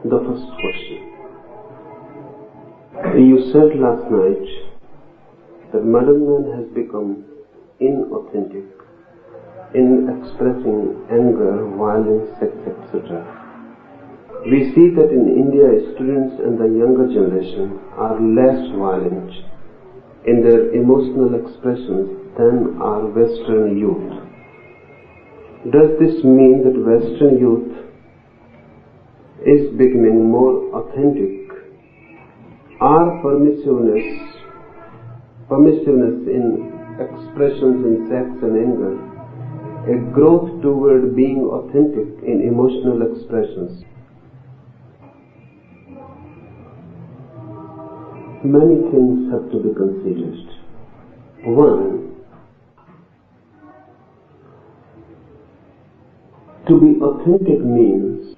The first question. You said last night that modern man has become inauthentic in expressing anger, violence, sex, etc. We see that in India, students and the younger generation are less violent in their emotional expressions than our Western youth. Does this mean that Western youth is becoming more authentic? Our permissiveness in expressions in sex and anger, a growth toward being authentic in emotional expressions? Many things have to be considered. One, to be authentic means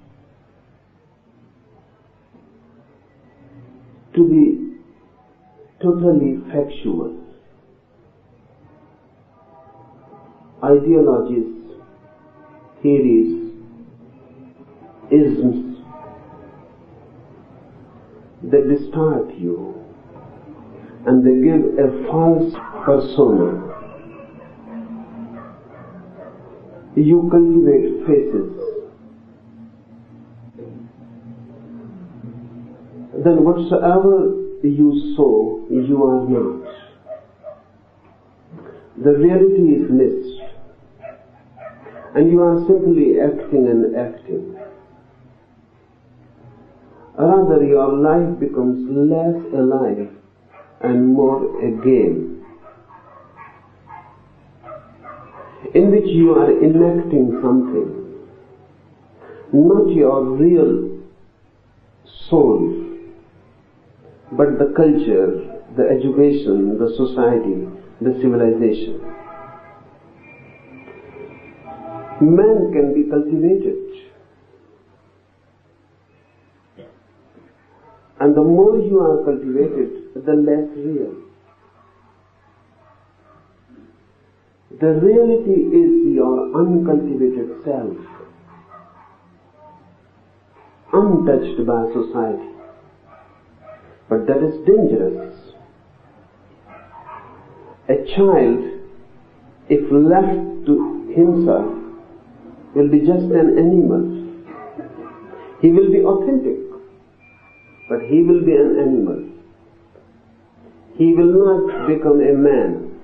to be totally factual. Ideologies, theories, isms, they distort you and they give a false persona. You cultivate faces. Then whatsoever you sow, you are not. The reality is missed. And you are simply acting and acting. Rather, your life becomes less alive and more a game, in which you are enacting something, not your real soul, but the culture, the education, the society, the civilization. Man can be cultivated, and the more you are cultivated, the less real. The reality is your uncultivated self, untouched by society. But that is dangerous. A child, if left to himself, will be just an animal. He will be authentic, but he will be an animal. He will not become a man.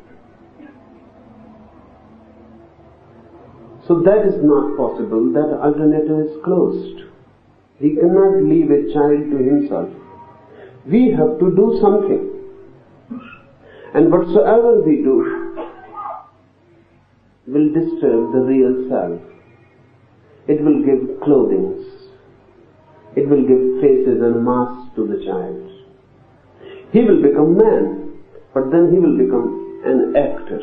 So that is not possible. That alternative is closed. He cannot leave a child to himself. We have to do something. And whatsoever we do will disturb the real self. It will give clothing. It will give faces and masks to the child. He will become man, but then he will become an actor.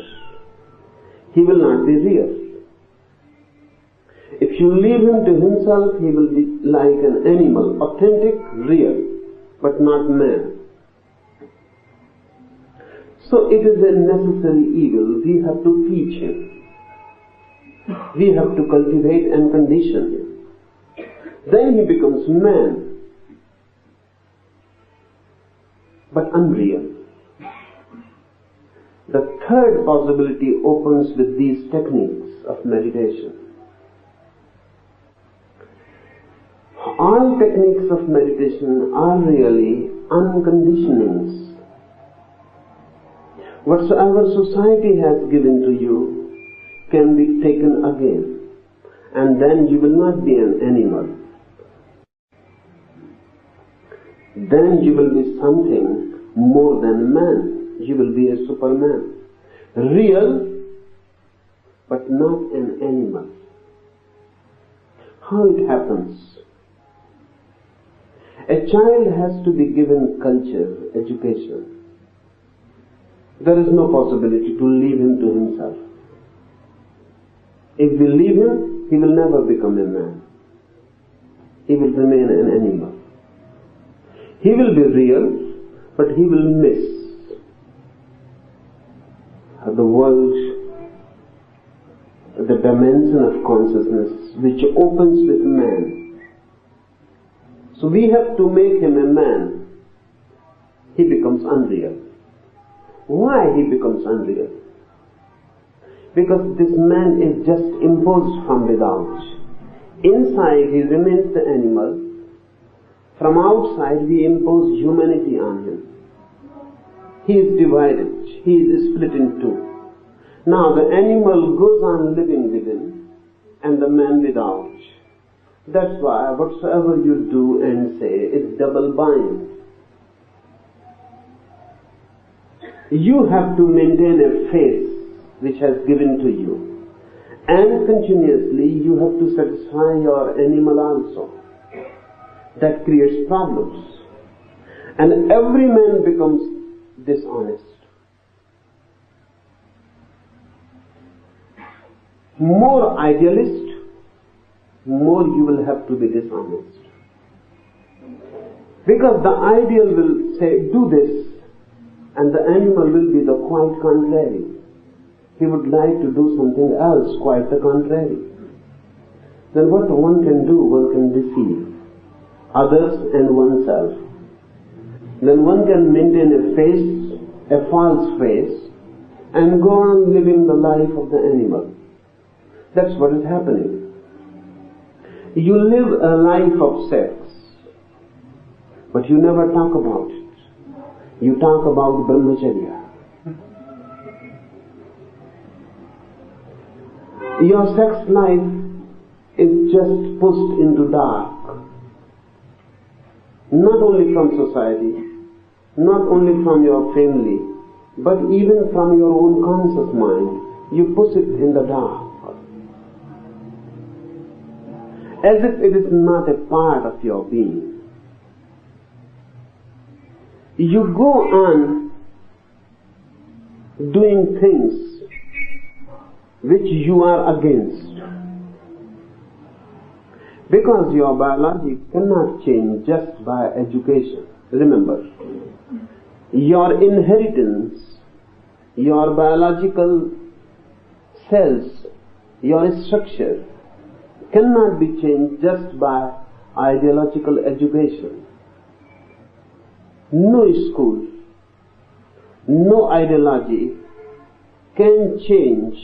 He will not be real. If you leave him to himself, he will be like an animal, authentic, real, but not man. So it is a necessary evil. We have to teach him. We have to cultivate and condition him. Then he becomes man, but unreal. The third possibility opens with these techniques of meditation. All techniques of meditation are really unconditionings. Whatsoever society has given to you can be taken again, and then you will not be an animal. Then you will be something more than man. You will be a superman. Real, but not an animal. How it happens? A child has to be given culture, education. There is no possibility to leave him to himself. If we leave him, he will never become a man. He will remain an animal. He will be real, but he will miss the world, the dimension of consciousness which opens with man. So we have to make him a man. He becomes unreal. Why he becomes unreal? Because this man is just imposed from without. Inside he remains the animal. From outside we impose humanity on him. He is divided. He is split in two. Now the animal goes on living within and the man without. That's why whatsoever you do and say is double bind. You have to maintain a face which has given to you, and continuously you have to satisfy your animal also. That creates problems, and every man becomes dishonest. More idealist, more you will have to be dishonest. Because the ideal will say, do this, and the animal will be the quite contrary. He would like to do something else, quite the contrary. Then what one can do, one can deceive others and oneself. Then one can maintain a face, a false face, and go on living the life of the animal. That's what is happening. You live a life of sex, but you never talk about it. You talk about brahmacharya. Your sex life is just pushed into dark. Not only from society, not only from your family, but even from your own conscious mind. You push it in the dark. As if it is not a part of your being. You go on doing things which you are against. Because your biology cannot change just by education. Remember, your inheritance, your biological cells, your structure cannot be changed just by ideological education. No school, no ideology can change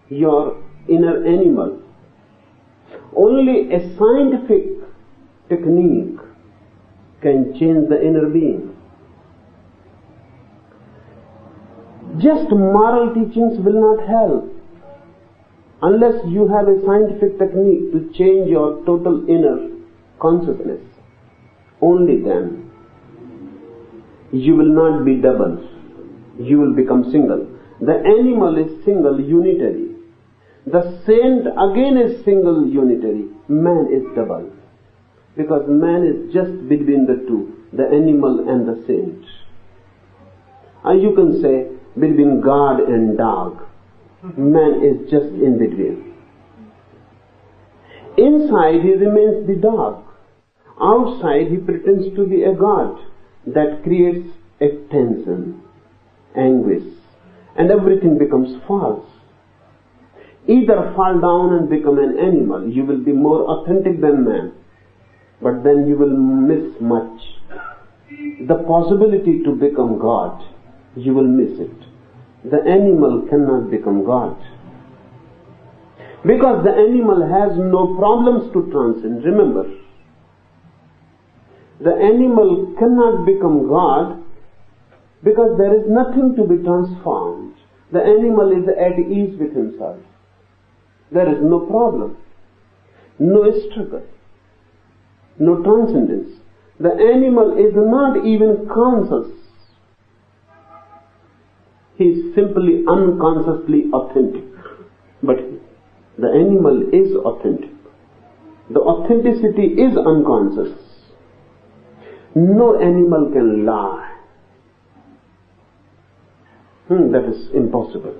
your inner animal. Only a scientific technique can change the inner being. Just moral teachings will not help unless you have a scientific technique to change your total inner consciousness. Only then you will not be double. You will become single. The animal is single, unitary. The saint again is single, unitary. Man is double. Because man is just between the two, the animal and the saint. And you can say between God and dog. Man is just in between. Inside he remains the dog. Outside he pretends to be a god. That creates a tension, anguish, and everything becomes false. Either fall down and become an animal, you will be more authentic than man, but then you will miss much. The possibility to become God, you will miss it. The animal cannot become God. Because the animal has no problems to transcend. Remember, the animal cannot become God because there is nothing to be transformed. The animal is at ease with himself. There is no problem, no struggle, no transcendence. The animal is not even conscious. He is simply unconsciously authentic. But the animal is authentic. The authenticity is unconscious. No animal can lie. That is impossible.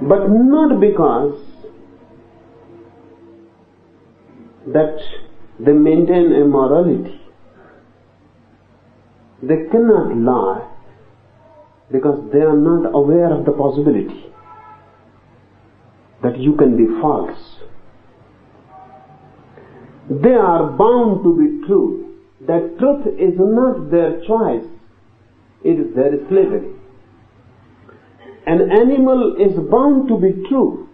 But not because that they maintain a morality. They cannot lie because they are not aware of the possibility. that you can be false. They are bound to be true. That truth is not their choice, it is their slavery. An animal is bound to be true,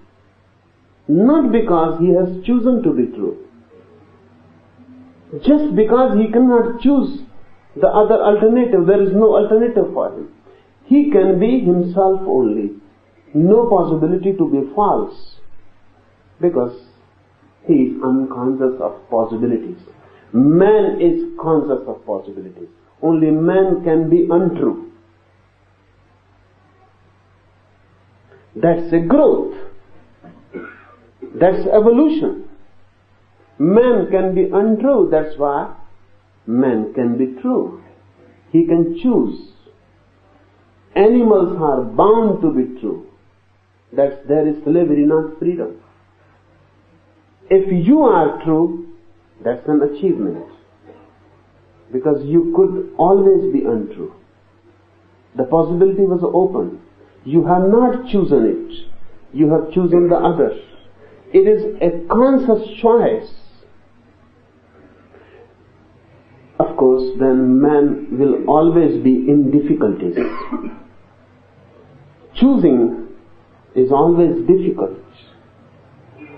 not because he has chosen to be true. Just because he cannot choose the other alternative, there is no alternative for him. He can be himself only. No possibility to be false, because he is unconscious of possibilities. Man is conscious of possibilities. Only man can be untrue. That's a growth. That's evolution. Man can be untrue, that's why man can be true. He can choose. Animals are bound to be true. That's there is slavery, not freedom. If you are true, that's an achievement. Because you could always be untrue. The possibility was open. You have not chosen it. You have chosen the other. It is a conscious choice. Of course, then man will always be in difficulties. Choosing is always difficult.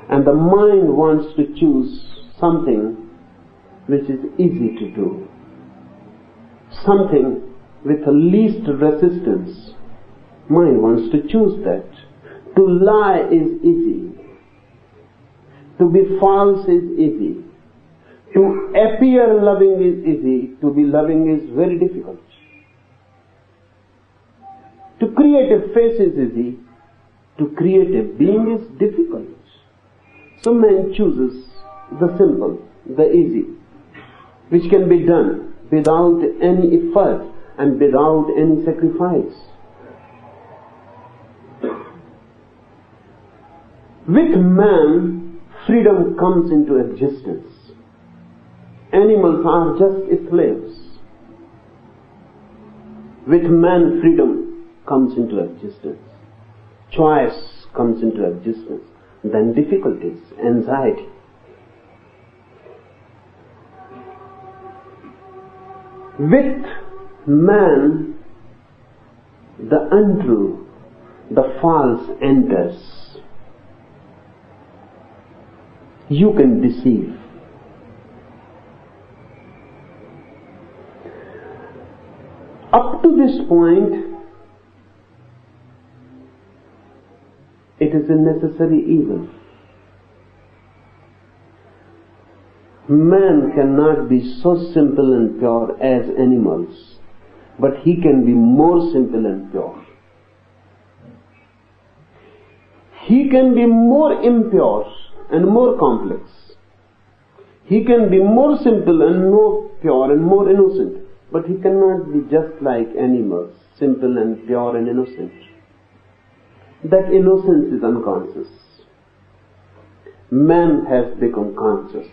And the mind wants to choose something which is easy to do. Something with the least resistance. Mind wants to choose that. To lie is easy. To be false is easy. To appear loving is easy. To be loving is very difficult. To create a face is easy. To create a being is difficult. So man chooses the simple, the easy, which can be done without any effort and without any sacrifice. With man, freedom comes into existence. Animals are just slaves. With man, freedom comes into existence. Choice comes into existence. Then difficulties, anxiety. With man, the untrue, the false enters. You can deceive. Up to this point, it is a necessary evil. Man cannot be so simple and pure as animals, but he can be more simple and pure. He can be more impure and more complex. He can be more simple and more pure and more innocent, but he cannot be just like animals, simple and pure and innocent. That innocence is unconscious. Man has become conscious.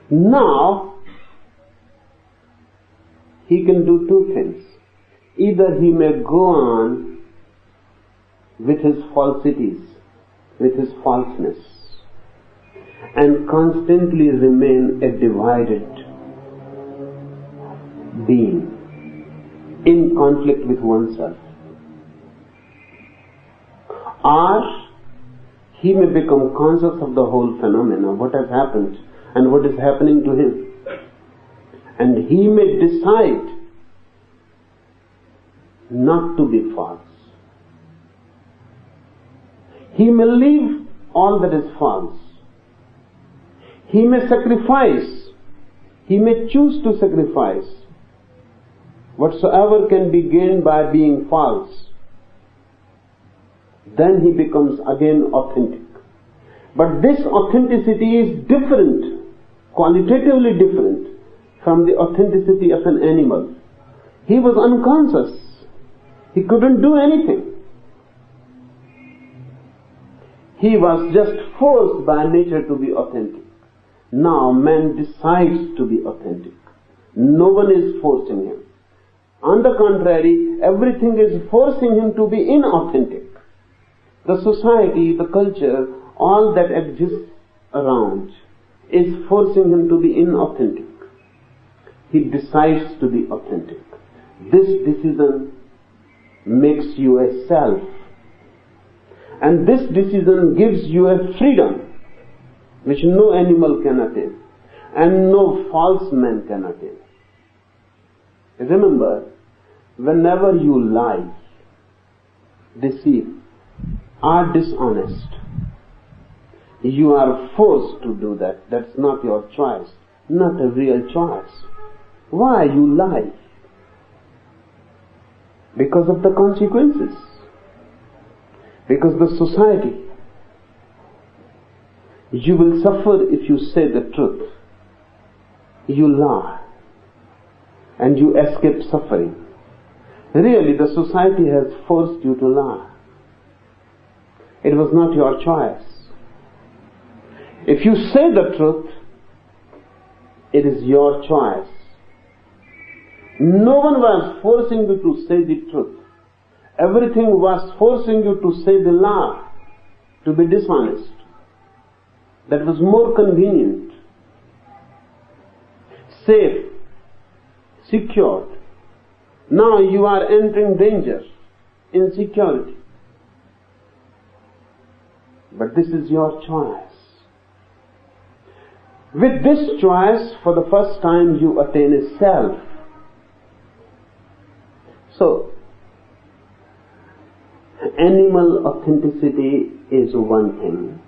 Now, he can do two things. Either he may go on with his falsities, with his falseness, and constantly remain a divided being, in conflict with oneself. Or he may become conscious of the whole phenomena, what has happened and what is happening to him. And he may decide not to be false. He may leave all that is false. He may sacrifice. He may choose to sacrifice whatsoever can be gained by being false. Then he becomes again authentic. But this authenticity is different, qualitatively different from the authenticity of an animal. He was unconscious. He couldn't do anything. He was just forced by nature to be authentic. Now man decides to be authentic. No one is forcing him. On the contrary, everything is forcing him to be inauthentic. The society, the culture, all that exists around is forcing him to be inauthentic. He decides to be authentic. This decision makes you a self. And this decision gives you a freedom which no animal can attain and no false man can attain. Remember, whenever you lie, deceive, are dishonest, you are forced to do that. That's not your choice, not a real choice. Why you lie? Because of the consequences. Because the society. You will suffer if you say the truth. You lie. And you escape suffering. Really, the society has forced you to lie. It was not your choice. If you say the truth, it is your choice. No one was forcing you to say the truth. Everything was forcing you to say the lie, to be dishonest. That was more convenient, safe, secured. Now you are entering danger, insecurity. But this is your choice. With this choice, for the first time, you attain a self. So, animal authenticity is one thing.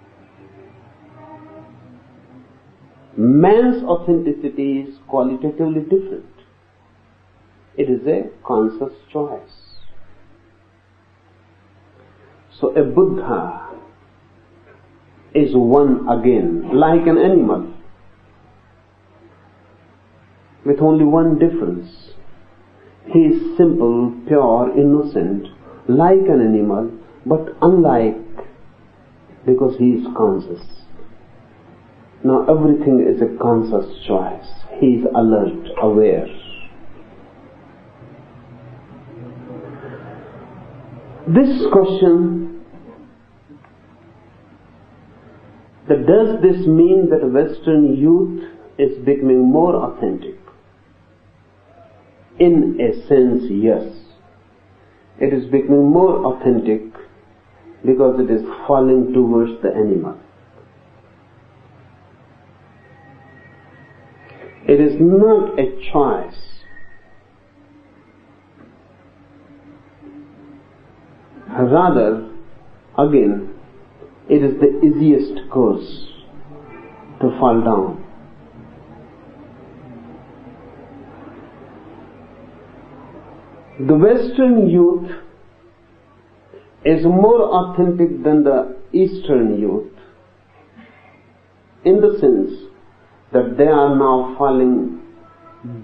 Man's authenticity is qualitatively different. It is a conscious choice. So a Buddha is one again, like an animal, with only one difference. He is simple, pure, innocent, like an animal, but unlike, because he is conscious. Now everything is a conscious choice. He is alert, aware. This question, that does this mean that Western youth is becoming more authentic? In a sense, yes. It is becoming more authentic because it is falling towards the animal. It is not a choice. Rather, again, it is the easiest course to fall down. The Western youth is more authentic than the Eastern youth in the sense that they are now falling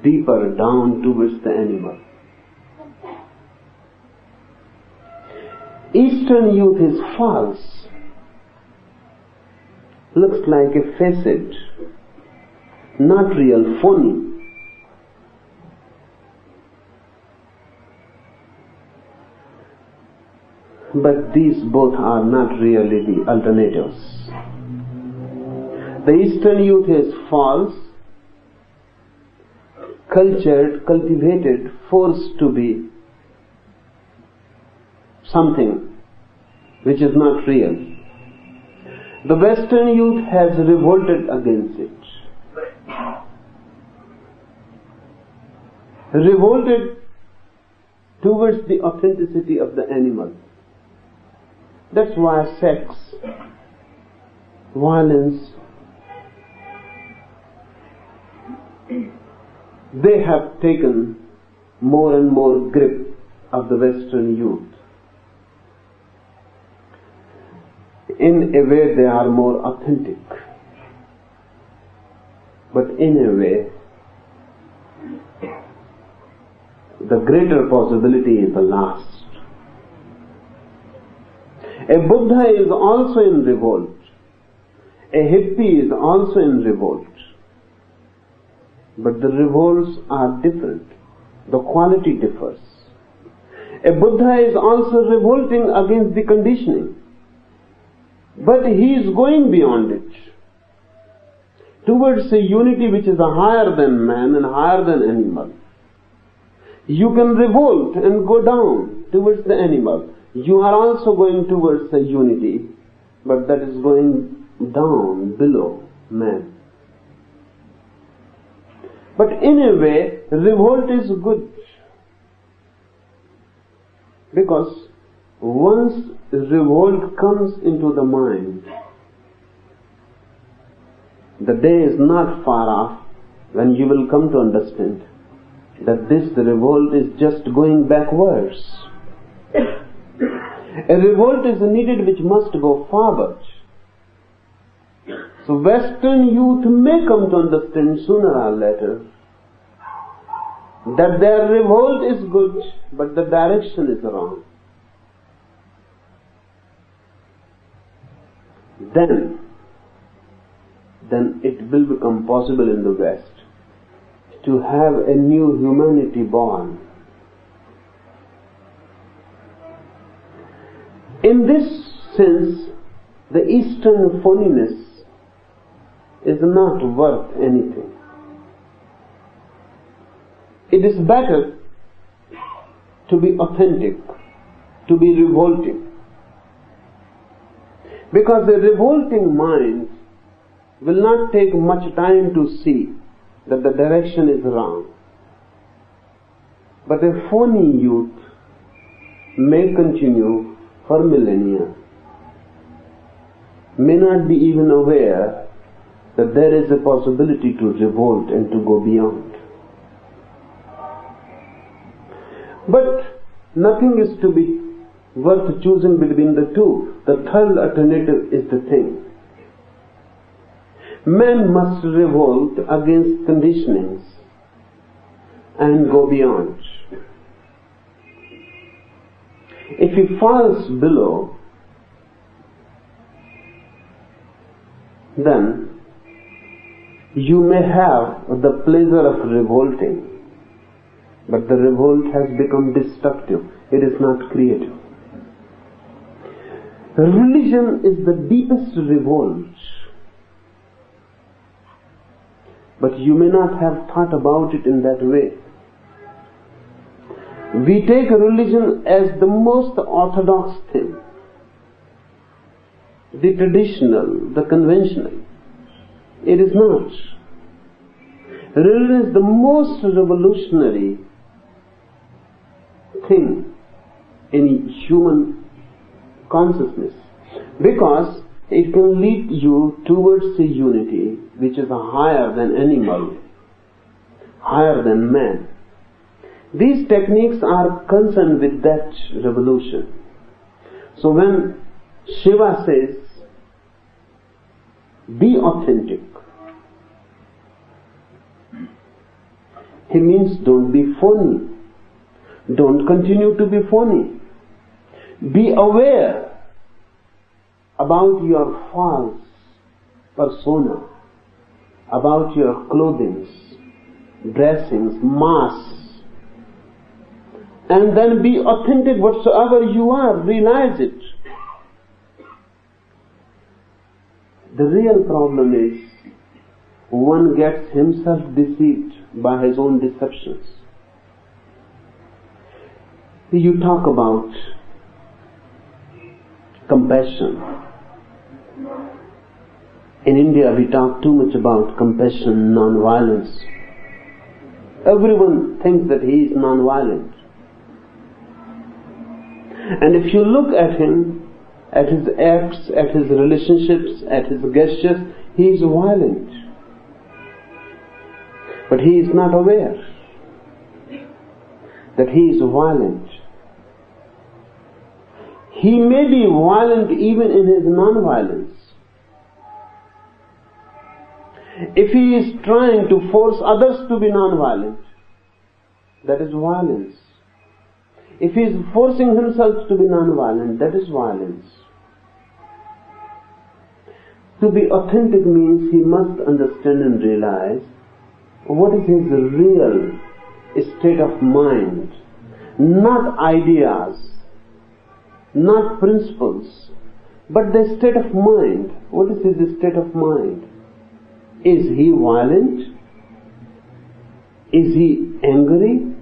deeper down towards the animal. Eastern youth is false, looks like a facade, not real, phony. But these both are not really the alternatives. The Eastern youth is false, cultured, cultivated, forced to be something which is not real. The Western youth has revolted against it. Revolted towards the authenticity of the animal. That's why sex, violence, they have taken more and more grip of the Western youth. In a way they are more authentic, but in a way the greater possibility is the last. A Buddha is also in revolt. A hippie is also in revolt. But the revolts are different. The quality differs. A Buddha is also revolting against the conditioning. But he is going beyond it, towards a unity which is higher than man and higher than animal. You can revolt and go down towards the animal. You are also going towards a unity, but that is going down below man. But in a way, revolt is good, because once revolt comes into the mind, the day is not far off when you will come to understand that this revolt is just going backwards. A revolt is needed which must go forward. So Western youth may come to understand sooner or later that their revolt is good, but the direction is wrong. Then it will become possible in the West to have a new humanity born. In this sense, the Eastern phoniness is not worth anything. It is better to be authentic, to be revolting. Because a revolting mind will not take much time to see that the direction is wrong. But a phony youth may continue for millennia, may not be even aware that there is a possibility to revolt and to go beyond. But nothing is to be worth choosing between the two. The third alternative is the thing. Man must revolt against conditionings and go beyond. If he falls below, then you may have the pleasure of revolting, but the revolt has become destructive. It is not creative. Religion is the deepest revolt, but you may not have thought about it in that way. We take religion as the most orthodox thing, the traditional, the conventional. It is not. Religion is the most revolutionary thing in human consciousness, because it can lead you towards a unity which is higher than animal, higher than man. These techniques are concerned with that revolution. So when Shiva says, be authentic, he means don't be phony. Don't continue to be phony. Be aware about your false persona, about your clothings, dressings, masks, and then be authentic whatsoever you are. Realize it. The real problem is one gets himself deceived by his own deceptions. You talk about compassion. In India we talk too much about compassion, non-violence. Everyone thinks that he is non-violent. And if you look at him, at his acts, at his relationships, at his gestures, he is violent. But he is not aware that he is violent. He may be violent even in his non-violence. If he is trying to force others to be non-violent, that is violence. If he is forcing himself to be non-violent, that is violence. To be authentic means he must understand and realize what is his real state of mind, not ideas, not principles, But the state of mind, what is his state of mind? Is he violent? Is he angry?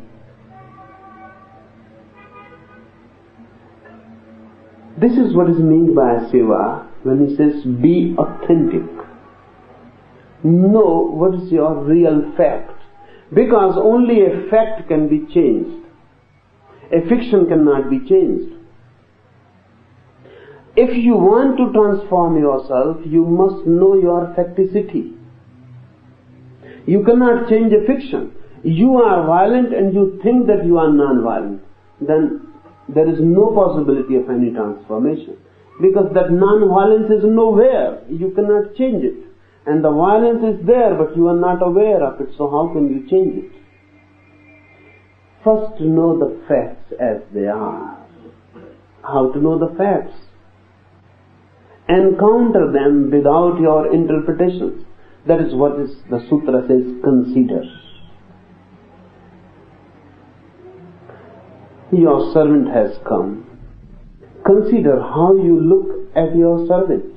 This is what is meant by Shiva when he says, be authentic. Know what is your real fact. Because only a fact can be changed. A fiction cannot be changed. If you want to transform yourself, you must know your facticity. You cannot change a fiction. You are violent and you think that you are non-violent. Then there is no possibility of any transformation. Because that non-violence is nowhere. You cannot change it. And the violence is there, but you are not aware of it. So how can you change it? First, know the facts as they are. How to know the facts? Encounter them without your interpretations. That is what the sutra says, consider. Your servant has come. Consider how you look at your servant.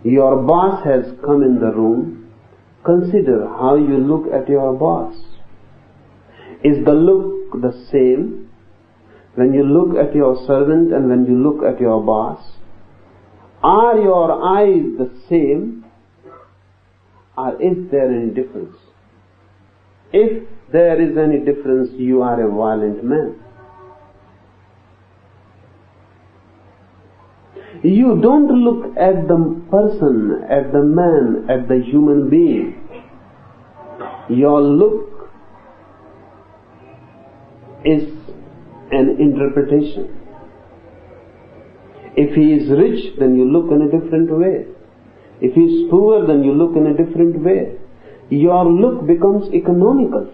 Your boss has come in the room. Consider how you look at your boss. Is the look the same when you look at your servant and when you look at your boss? Are your eyes the same, or is there any difference? If there is any difference, you are a violent man. You don't look at the person, at the man, at the human being. Your look is an interpretation. If he is rich, then you look in a different way. If he is poor, then you look in a different way. Your look becomes economical.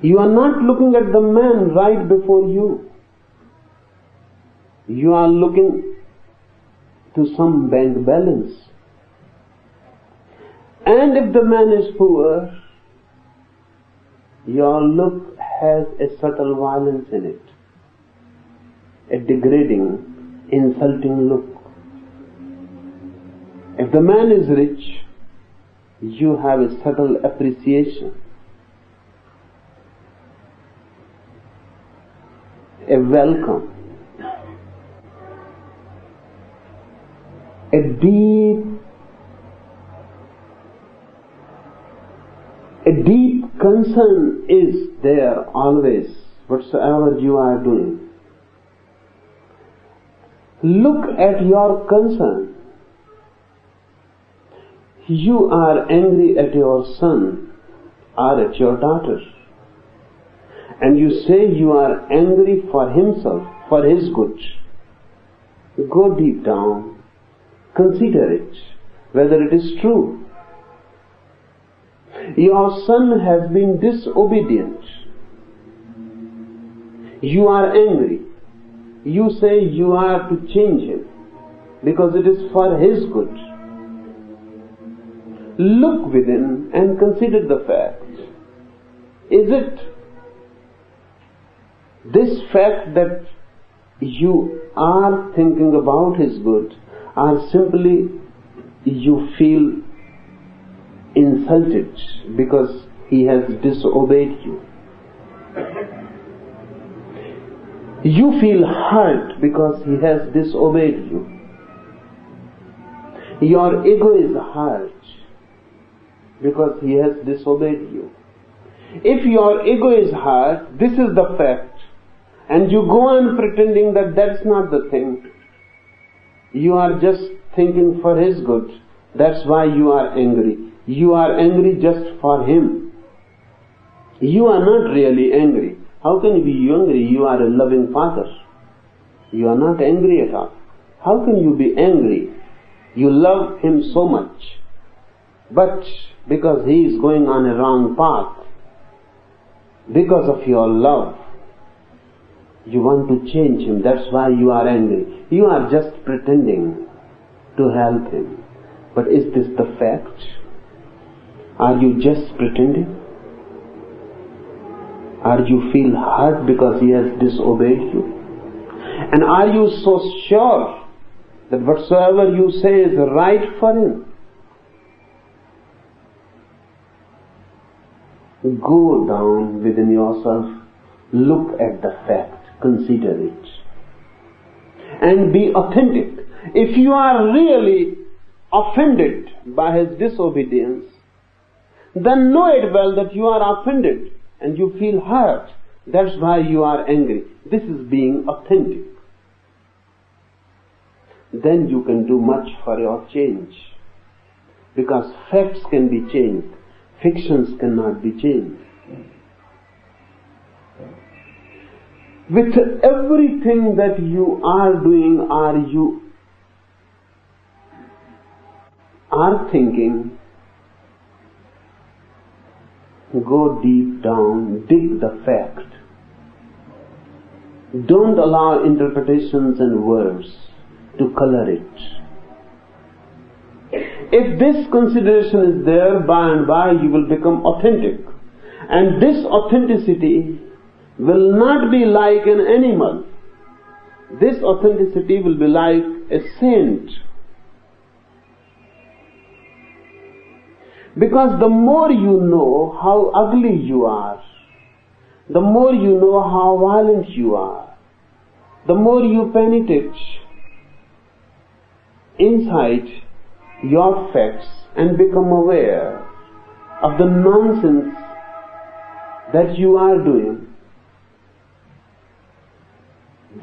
You are not looking at the man right before you. You are looking to some bank balance. And if the man is poor, your look has a subtle violence in it. A degrading, insulting look. If the man is rich, you have a subtle appreciation. A welcome. A deep concern is there always, whatsoever you are doing. Look at your concern. You are angry at your son or at your daughter, and you say you are angry for himself, for his good. Go deep down, consider it, whether it is true. Your son has been disobedient. You are angry. You say you are to change him because it is for his good. Look within and consider the fact. Is it this fact that you are thinking about his good, or simply you feel insulted because he has disobeyed you? You feel hurt because he has disobeyed you. Your ego is hurt because he has disobeyed you. If your ego is hurt, this is the fact, and you go on pretending that that's not the thing. You are just thinking for his good. That's why you are angry. You are angry just for him. You are not really angry. How can you be angry? You are a loving father. You are not angry at all. How can you be angry? You love him so much. But because he is going on a wrong path, because of your love, you want to change him. That's why you are angry. You are just pretending to help him. But is this the fact? Are you just pretending? Are you feel hurt because he has disobeyed you? And are you so sure that whatsoever you say is right for him? Go down within yourself, look at the fact, consider it, and be authentic. If you are really offended by his disobedience, then know it well that you are offended and you feel hurt. That's why you are angry. This is being authentic. Then you can do much for your change. Because facts can be changed. Fictions cannot be changed. With everything that you are doing, you are thinking, go deep down, dig the fact. Don't allow interpretations and words to color it. If this consideration is there, by and by you will become authentic. And this authenticity will not be like an animal. This authenticity will be like a saint. Because the more you know how ugly you are, the more you know how violent you are, the more you penetrate inside your facts and become aware of the nonsense that you are doing,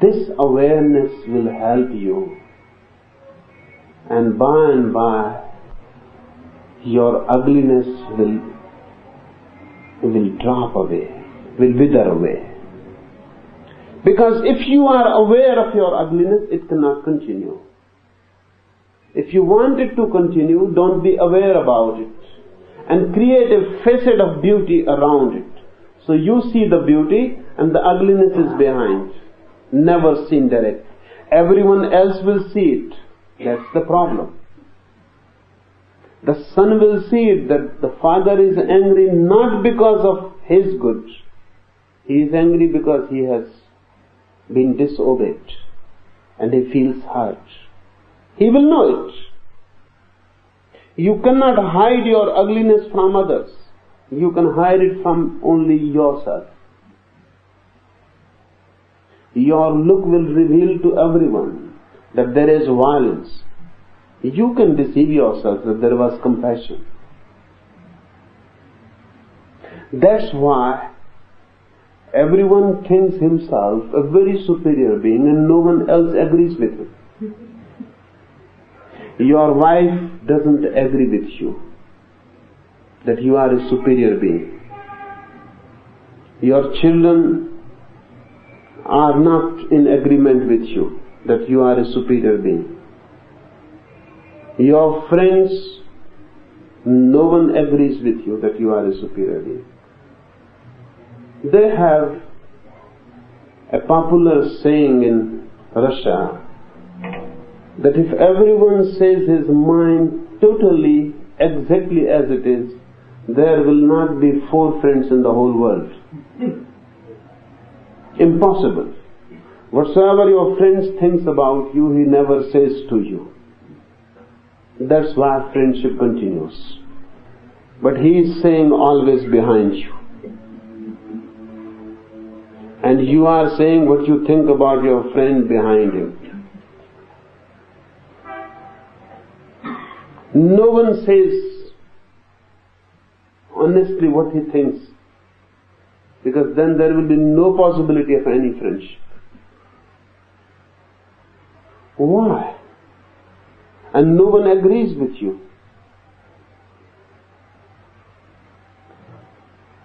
this awareness will help you, and by your ugliness will drop away, will wither away. Because if you are aware of your ugliness, it cannot continue. If you want it to continue, don't be aware about it and create a facet of beauty around it. So you see the beauty and the ugliness is behind. Never seen direct. Everyone else will see it. That's the problem. The son will see it that the father is angry not because of his good. He is angry because he has been disobeyed and he feels hurt. He will know it. You cannot hide your ugliness from others. You can hide it from only yourself. Your look will reveal to everyone that there is violence. You can deceive yourself that there was compassion. That's why everyone thinks himself a very superior being and no one else agrees with him. Your wife doesn't agree with you that you are a superior being. Your children are not in agreement with you that you are a superior being. Your friends, no one agrees with you that you are a superior being. They have a popular saying in Russia that if everyone says his mind totally, exactly as it is, there will not be 4 friends in the whole world. Impossible. Whatsoever your friend thinks about you, he never says to you. That's why friendship continues. But he is saying always behind you. And you are saying what you think about your friend behind him. No one says honestly what he thinks, because then there will be no possibility of any friendship. Why? And no one agrees with you.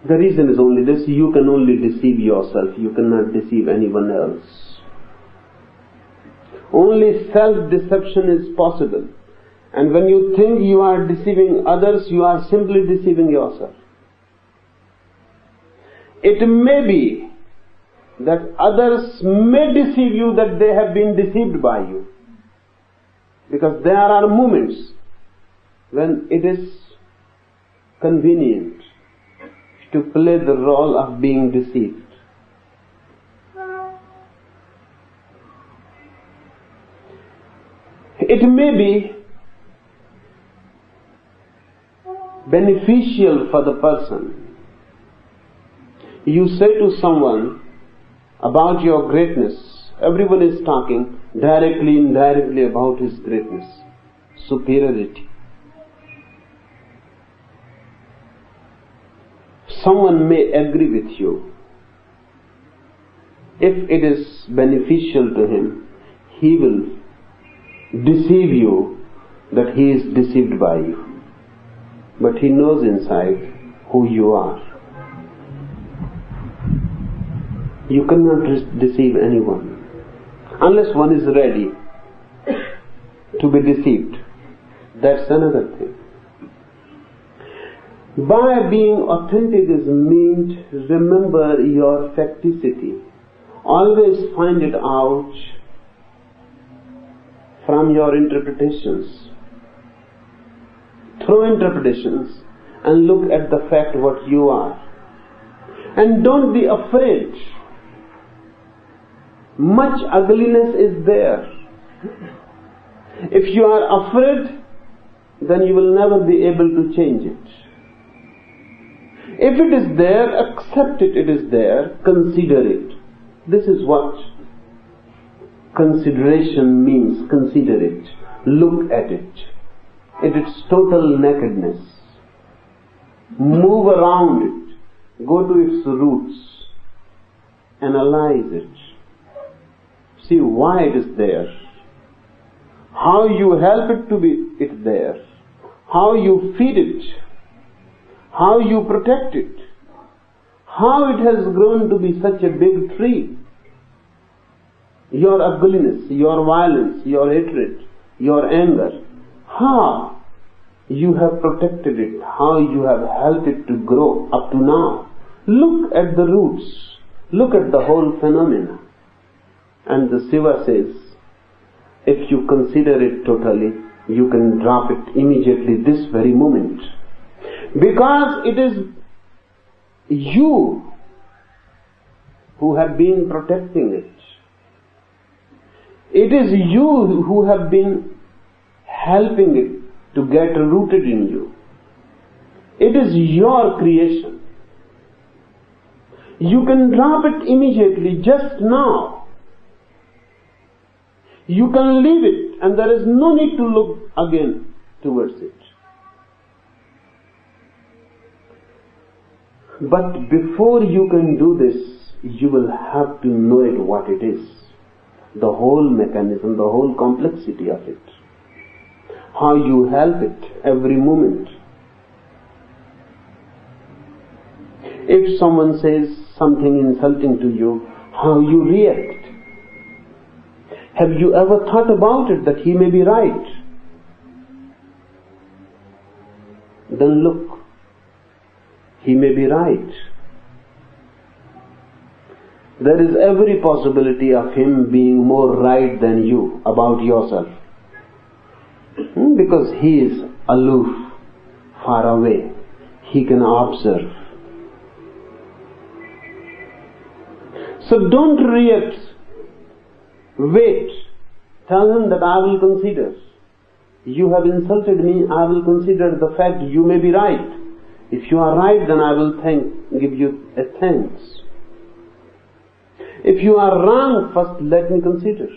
The reason is only this: you can only deceive yourself, you cannot deceive anyone else. Only self-deception is possible. And when you think you are deceiving others, you are simply deceiving yourself. It may be that others may deceive you that they have been deceived by you. Because there are moments when it is convenient to play the role of being deceived. It may be beneficial for the person. You say to someone about your greatness, everyone is talking directly, indirectly about his greatness, superiority. Someone may agree with you. If it is beneficial to him, he will deceive you that he is deceived by you. But he knows inside who you are. You cannot deceive anyone unless one is ready to be deceived. That's another thing. By being authentic is meant, remember your facticity. Always find it out from your interpretations. Throw interpretations and look at the fact what you are. And don't be afraid. Much ugliness is there. If you are afraid, then you will never be able to change it. If it is there, accept it, it is there, consider it. This is what consideration means. Consider it. Look at it. It is total nakedness. Move around it. Go to its roots. Analyze it. See why it is there. How you help it to be there. How you feed it. How you protect it. How it has grown to be such a big tree. Your ugliness, your violence, your hatred, your anger. How you have protected it. How you have helped it to grow up to now. Look at the roots. Look at the whole phenomena. And the Shiva says, if you consider it totally, you can drop it immediately this very moment. Because it is you who have been protecting it. It is you who have been helping it to get rooted in you. It is your creation. You can drop it immediately, just now. You can leave it, and there is no need to look again towards it. But before you can do this, you will have to know it what it is. The whole mechanism, the whole complexity of it. How you help it every moment. If someone says something insulting to you, how you react. Have you ever thought about it that he may be right? Then look. He may be right. There is every possibility of him being more right than you about yourself. Because he is aloof, far away. He can observe. So don't react. Wait. Tell him that I will consider. You have insulted me, I will consider the fact you may be right. If you are right, then I will give you a thanks. If you are wrong, first let me consider.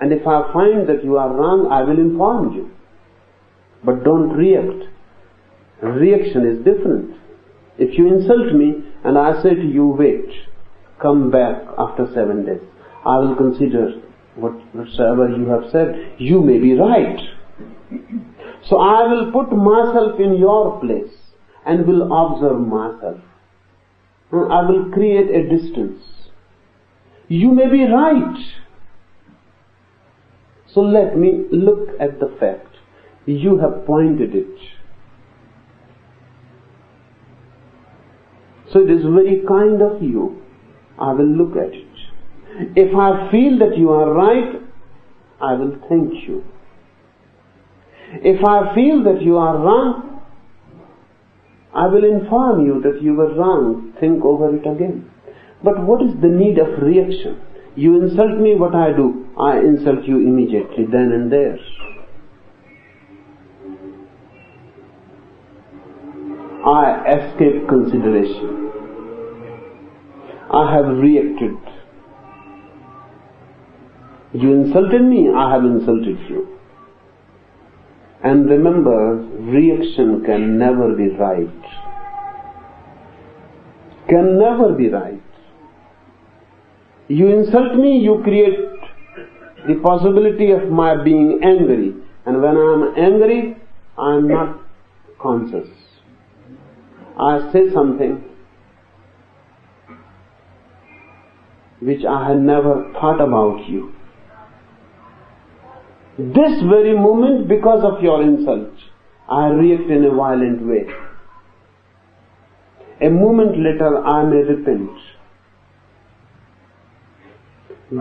And if I find that you are wrong, I will inform you. But don't react. Reaction is different. If you insult me and I say to you, wait, come back after 7 days. I will consider whatsoever you have said. You may be right. So I will put myself in your place and will observe myself. I will create a distance. You may be right. So let me look at the fact. You have pointed it. So it is very kind of you. I will look at it. If I feel that you are right, I will thank you. If I feel that you are wrong, I will inform you that you were wrong. Think over it again. But what is the need of reaction? You insult me, what I do? I insult you immediately, then and there. I escape consideration. I have reacted. You insulted me, I have insulted you. And remember, reaction can never be right. Can never be right. You insult me, you create the possibility of my being angry. And when I am angry, I am not conscious. I say something which I had never thought about you. This very moment, because of your insult, I react in a violent way. A moment later, I may repent.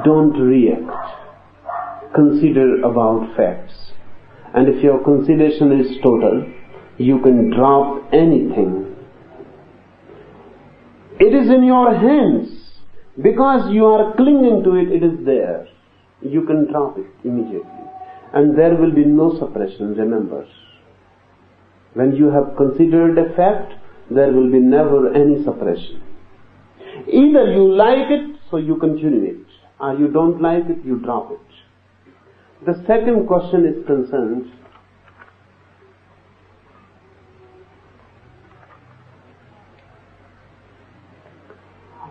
Don't react. Consider about facts. And if your consideration is total, you can drop anything. It is in your hands. Because you are clinging to it, it is there. You can drop it immediately. And there will be no suppression, remember. When you have considered a fact, there will be never any suppression. Either you like it, so you continue it, or you don't like it, you drop it. The second question is concerned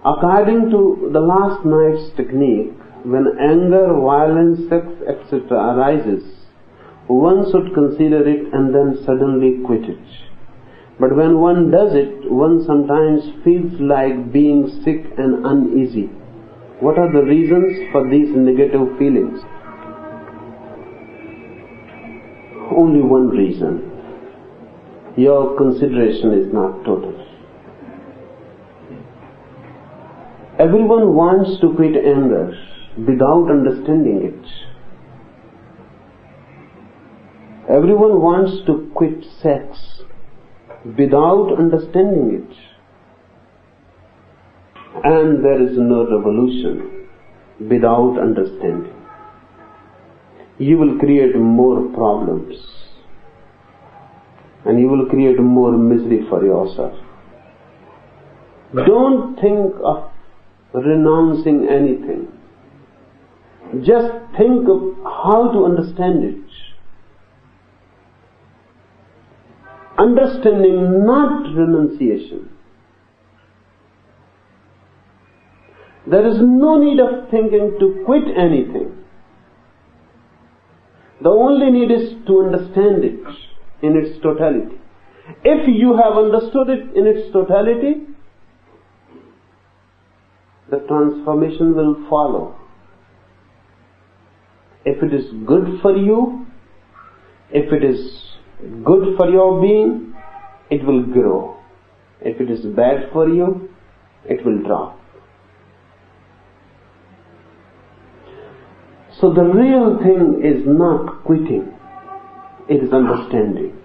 according to the last night's technique. When anger, violence, sex, etc. arises, one should consider it and then suddenly quit it. But when one does it, one sometimes feels like being sick and uneasy. What are the reasons for these negative feelings? Only one reason. Your consideration is not total. Everyone wants to quit anger without understanding it. Everyone wants to quit sex without understanding it. And there is no revolution without understanding. You will create more problems and you will create more misery for yourself. Don't think of renouncing anything. Just think of how to understand it. Understanding, not renunciation. There is no need of thinking to quit anything. The only need is to understand it in its totality. If you have understood it in its totality, the transformation will follow. If it is good for you, if it is good for your being, it will grow. If it is bad for you, it will drop. So the real thing is not quitting, it is understanding.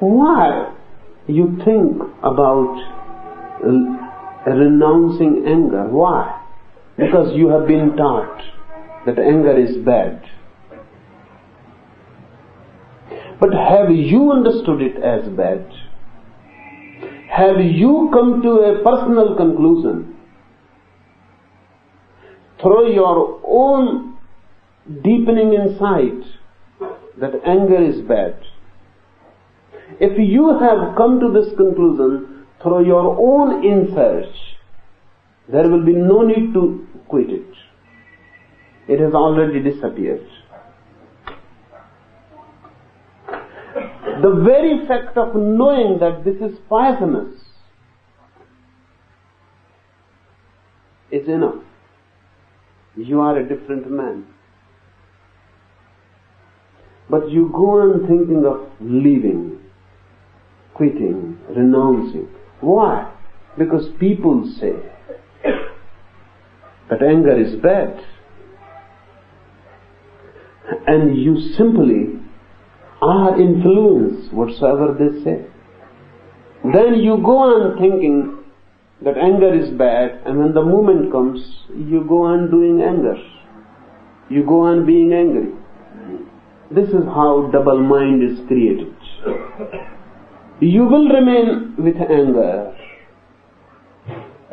Why you think about renouncing anger? Why? Because you have been taught that anger is bad. But have you understood it as bad? Have you come to a personal conclusion through your own deepening insight that anger is bad? If you have come to this conclusion through your own insight, there will be no need to quit it. It has already disappeared. The very fact of knowing that this is poisonous is enough. You are a different man. But you go on thinking of leaving, quitting, renouncing. Why? Because people say that anger is bad. And you simply are influenced whatsoever they say. Then you go on thinking that anger is bad, and when the moment comes, you go on doing anger. You go on being angry. This is how double mind is created. You will remain with anger,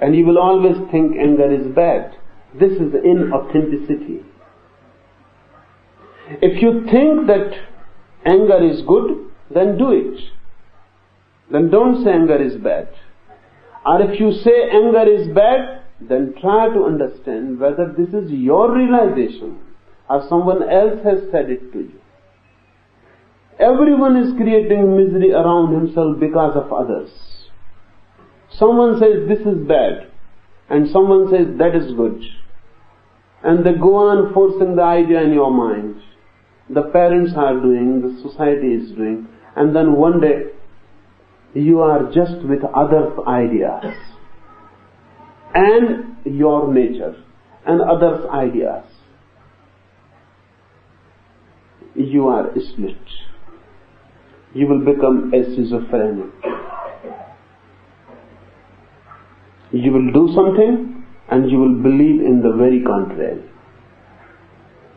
and you will always think anger is bad. This is inauthenticity. If you think that anger is good, then do it. Then don't say anger is bad. Or if you say anger is bad, then try to understand whether this is your realization or someone else has said it to you. Everyone is creating misery around himself because of others. Someone says this is bad, and someone says that is good. And they go on forcing the idea in your mind. The parents are doing, the society is doing, and then one day you are just with others' ideas and your nature and others' ideas. You are split. You will become a schizophrenic. You will do something and you will believe in the very contrary.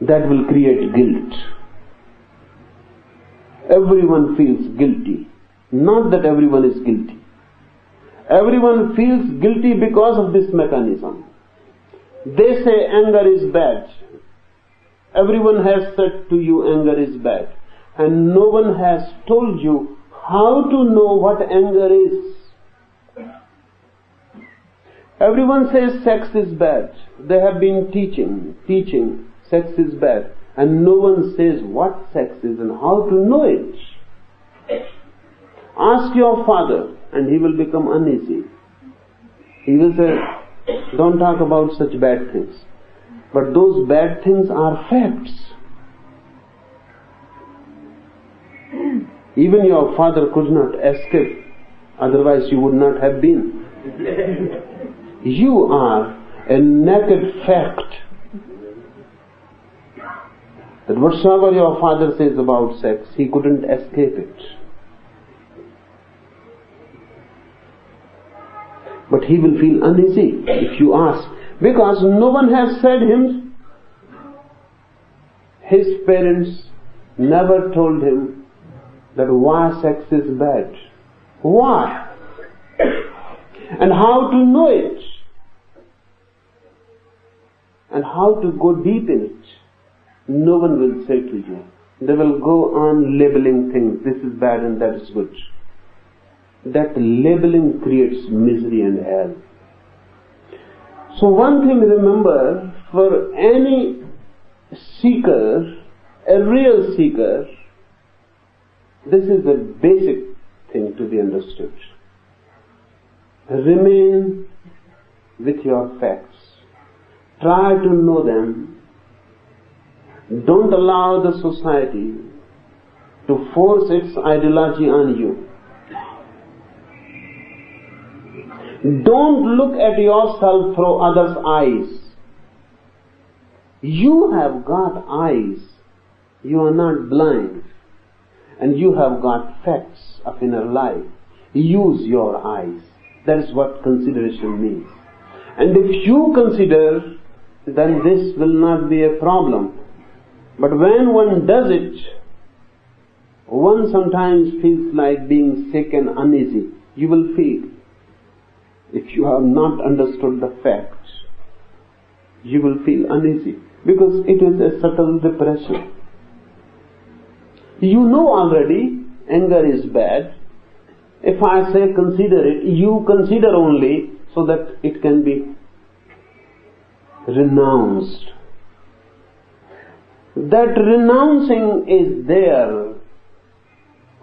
That will create guilt. Everyone feels guilty. Not that everyone is guilty. Everyone feels guilty because of this mechanism. They say anger is bad. Everyone has said to you anger is bad. And no one has told you how to know what anger is. Everyone says sex is bad. They have been teaching sex is bad. And no one says what sex is and how to know it. Ask your father and he will become uneasy. He will say, don't talk about such bad things. But those bad things are facts. Even your father could not escape, otherwise you would not have been. You are a naked fact. That whatsoever your father says about sex, he couldn't escape it. But he will feel uneasy if you ask, because no one has said him. His parents never told him that why sex is bad. Why? And how to know it. And how to go deep in it. No one will say to you. They will go on labeling things. This is bad and that is good. That labeling creates misery and hell. So one thing remember, for any seeker, a real seeker, this is a basic thing to be understood. Remain with your facts. Try to know them. Don't allow the society to force its ideology on you. Don't look at yourself through others' eyes. You have got eyes. You are not blind. And you have got facts of inner life. Use your eyes. That is what consideration means. And if you consider, then this will not be a problem. But when one does it, one sometimes feels like being sick and uneasy. You will feel. If you have not understood the facts, you will feel uneasy. Because it is a subtle depression. You know already anger is bad. If I say consider it, you consider only so that it can be renounced. That renouncing is there,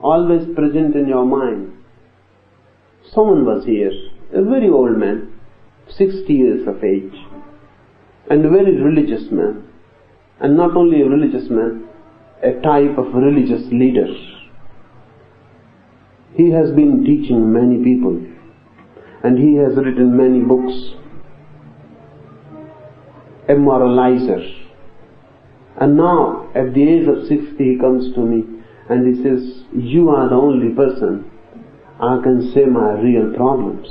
always present in your mind. Someone was here, a very old man, 60 years of age, and a very religious man. And not only a religious man, a type of religious leader. He has been teaching many people, and he has written many books. A moralizer. And now, at the age of 60, he comes to me and he says, you are the only person I can say my real problems.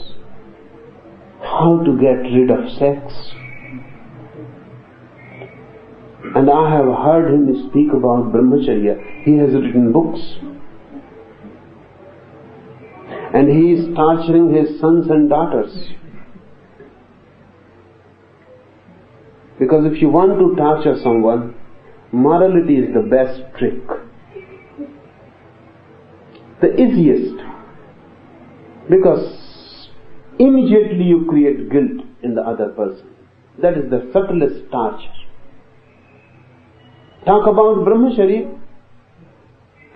How to get rid of sex. And I have heard him speak about brahmacharya. He has written books. And he is torturing his sons and daughters. Because if you want to torture someone, morality is the best trick. The easiest. Because immediately you create guilt in the other person. That is the subtlest torture. Talk about brahmacharya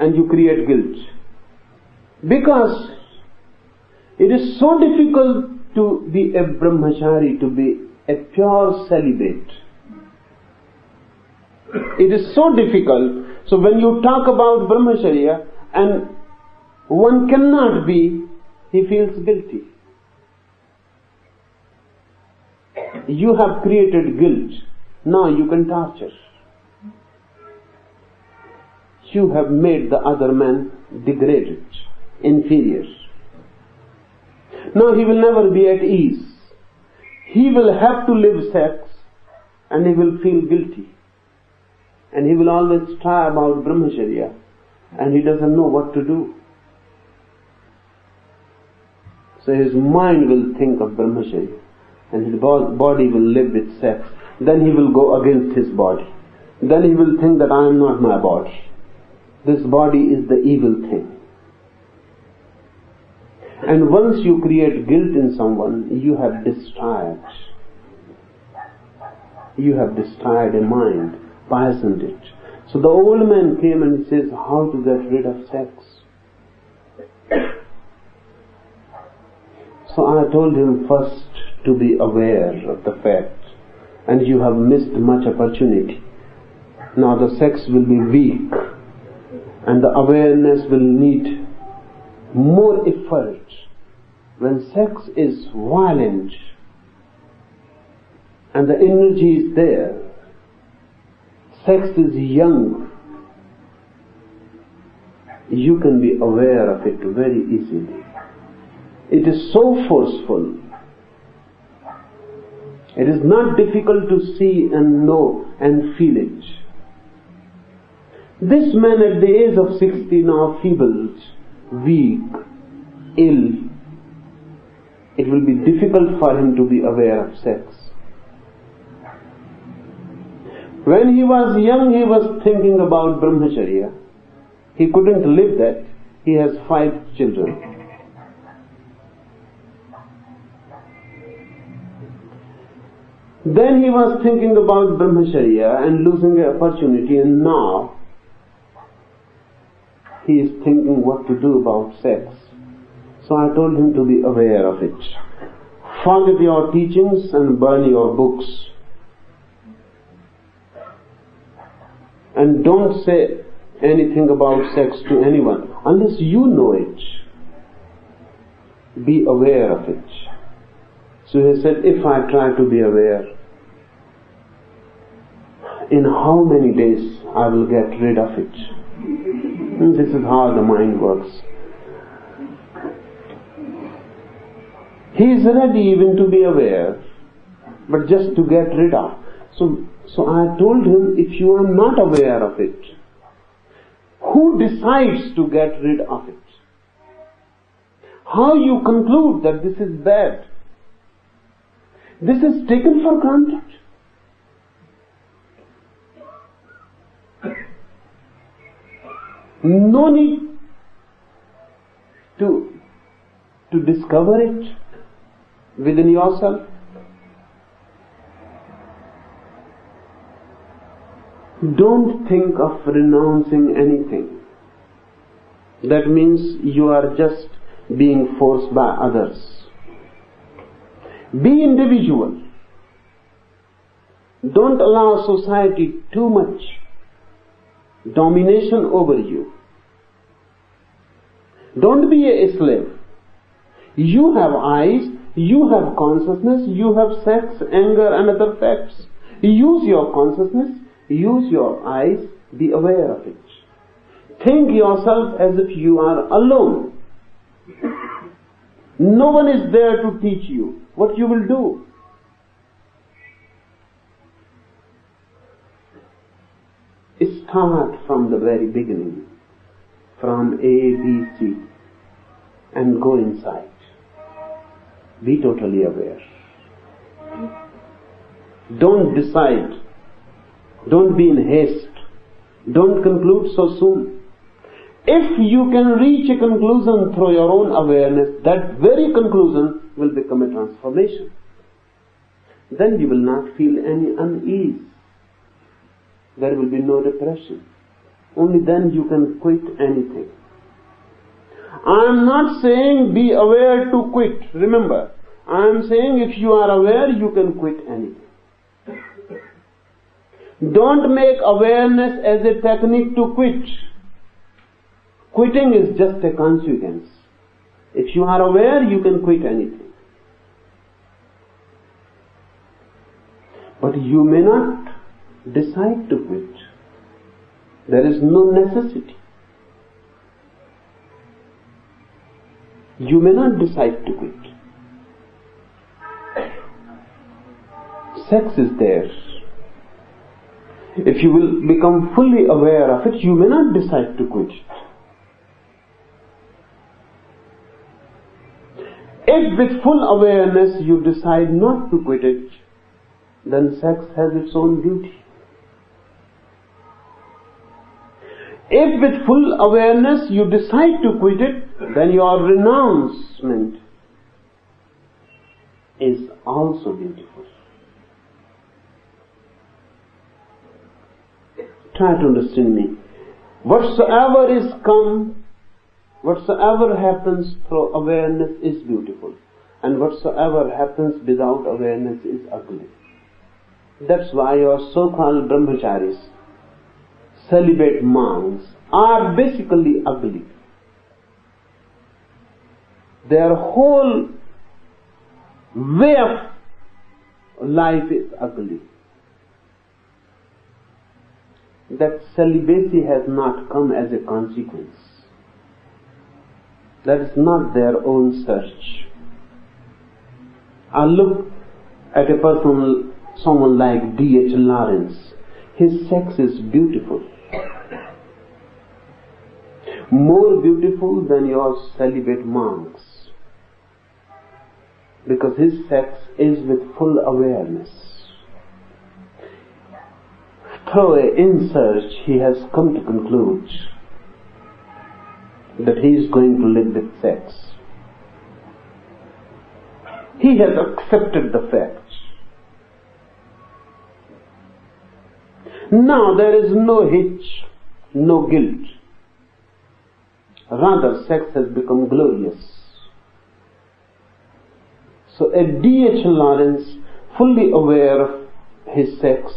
and you create guilt. Because it is so difficult to be a brahmachari, to be a pure celibate. It is so difficult. So when you talk about brahmacharya and one cannot be, he feels guilty. You have created guilt. Now you can torture. You have made the other man degraded, inferior. Now he will never be at ease. He will have to live sex and he will feel guilty. And he will always try about brahmacharya and he doesn't know what to do. So his mind will think of brahmacharya and his body will live with sex. Then he will go against his body. Then he will think that I am not my body. This body is the evil thing. And once you create guilt in someone, you have destroyed. You have destroyed a mind, poisoned it. So the old man came and says, how to get rid of sex? So I told him first to be aware of the fact, and you have missed much opportunity. Now the sex will be weak, and the awareness will need more effort. When sex is violent, and the energy is there, sex is young, you can be aware of it very easily. It is so forceful. It is not difficult to see and know and feel it. This man at the age of 60 now feeble, weak, ill. It will be difficult for him to be aware of sex. When he was young, he was thinking about brahmacharya. He couldn't live that. He has 5 children. Then he was thinking about brahmacharya and losing the opportunity, and now he is thinking what to do about sex. So I told him to be aware of it. Forget your teachings and burn your books. And don't say anything about sex to anyone unless you know it. Be aware of it. So he said, if I try to be aware, in how many days I will get rid of it? And this is how the mind works. He is ready even to be aware, but just to get rid of. So I told him, if you are not aware of it, who decides to get rid of it? How you conclude that this is bad? This is taken for granted. No need to discover it within yourself. Don't think of renouncing anything. That means you are just being forced by others. Be individual. Don't allow society too much domination over you. Don't be a slave. You have eyes, you have consciousness, you have sex, anger and other facts. Use your consciousness, use your eyes, be aware of it. Think yourself as if you are alone. No one is there to teach you what you will do. Start from the very beginning, from A, B, C, and go inside. Be totally aware. Don't decide. Don't be in haste. Don't conclude so soon. If you can reach a conclusion through your own awareness, that very conclusion will become a transformation. Then you will not feel any unease. There will be no depression. Only then you can quit anything. I am not saying be aware to quit. Remember, I am saying if you are aware, you can quit anything. Don't make awareness as a technique to quit. Quitting is just a consequence. If you are aware, you can quit anything. But you may not decide to quit. There is no necessity. You may not decide to quit. Sex is there. If you will become fully aware of it, you may not decide to quit it. If with full awareness you decide not to quit it, then sex has its own beauty. If with full awareness you decide to quit it, then your renouncement is also beautiful. Try to understand me. Whatsoever is come, whatsoever happens through awareness is beautiful, and whatsoever happens without awareness is ugly. That's why your so-called brahmacharis, celibate monks, are basically ugly. Their whole way of life is ugly. That celibacy has not come as a consequence. That is not their own search. I look at a person, someone like D.H. Lawrence. His sex is beautiful. More beautiful than your celibate monks. Because his sex is with full awareness. Through an in-search, he has come to conclude that he is going to live with sex. He has accepted the fact. Now there is no hitch, no guilt. Rather, sex has become glorious. So a D.H. Lawrence, fully aware of his sex,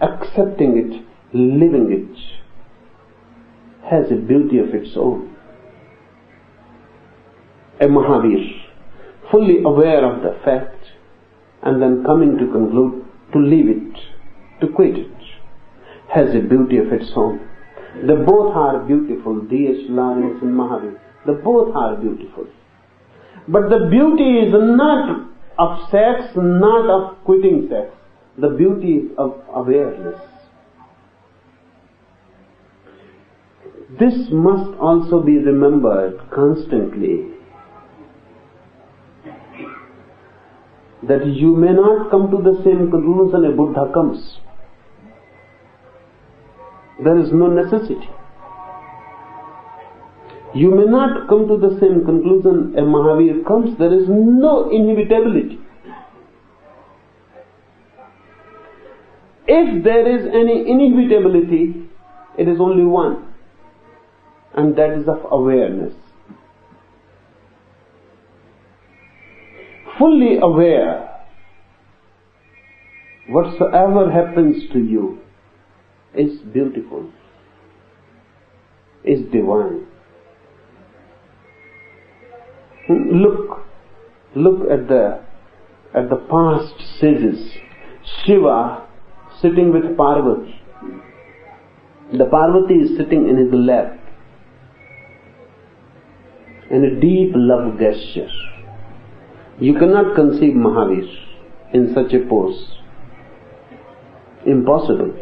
accepting it, living it, has a beauty of its own. A Mahavir, fully aware of the fact, and then coming to conclude to leave it, to quit it, has a beauty of its own. They both are beautiful, D.H. Lawrence and Mahavir. They both are beautiful. But the beauty is not of sex, not of quitting sex. The beauty is of awareness. This must also be remembered constantly. That you may not come to the same conclusion a Buddha comes. There is no necessity. You may not come to the same conclusion a Mahavir comes. There is no inevitability. If there is any inevitability, it is only one, and that is of awareness. Fully aware, whatsoever happens to you is beautiful, is divine. Look at the past sages. Shiva sitting with Parvati. The Parvati is sitting in his lap in a deep love gesture. You cannot conceive Mahavir in such a pose. Impossible.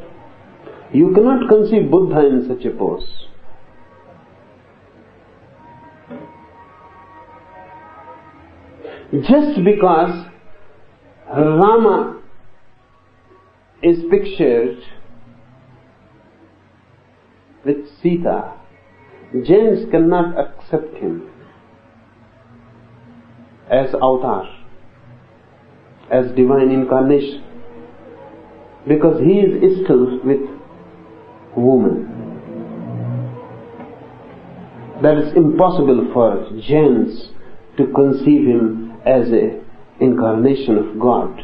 You cannot conceive Buddha in such a pose. Just because Rama is pictured with Sita, Jains cannot accept him as avatar, as divine incarnation, because he is still with woman. That is impossible for Jains to conceive him as an incarnation of God.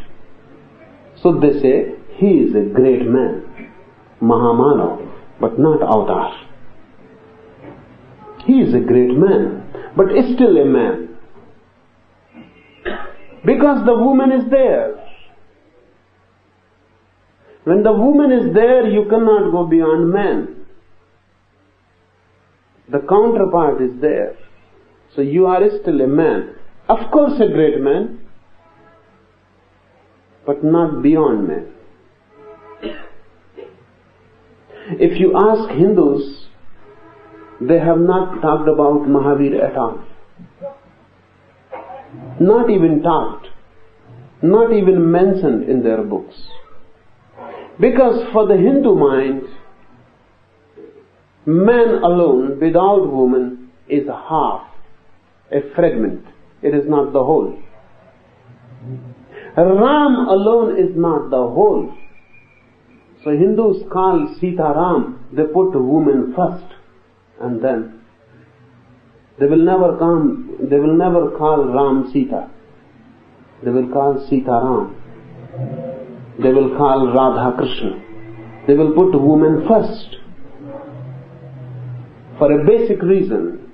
So they say he is a great man, Mahamanav, but not avatar. He is a great man, but is still a man. Because the woman is there. When the woman is there, you cannot go beyond man. The counterpart is there. So you are still a man. Of course a great man, but not beyond man. If you ask Hindus, they have not talked about Mahavir at all. Not even talked, not even mentioned in their books. Because for the Hindu mind, man alone without woman is a half, a fragment. It is not the whole. Ram alone is not the whole. So Hindus call Sita Ram, they put woman first, and then they will never call Ram Sita. They will call Sita Ram. They will call Radha Krishna. They will put woman first. For a basic reason.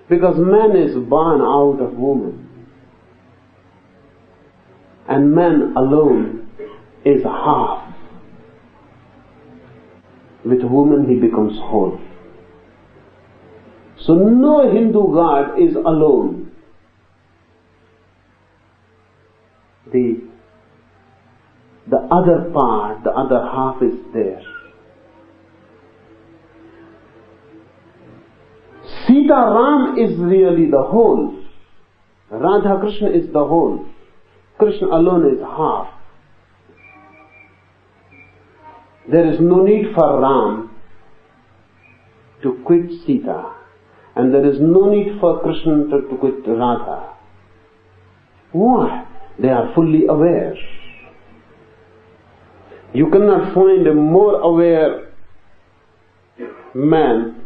Because man is born out of woman. And man alone is half. With woman he becomes whole. So no Hindu god is alone. The other part, the other half is there. Sita Ram is really the whole. Radha Krishna is the whole. Krishna alone is half. There is no need for Ram to quit Sita. And there is no need for Krishna to quit Radha. Why? They are fully aware. You cannot find a more aware man,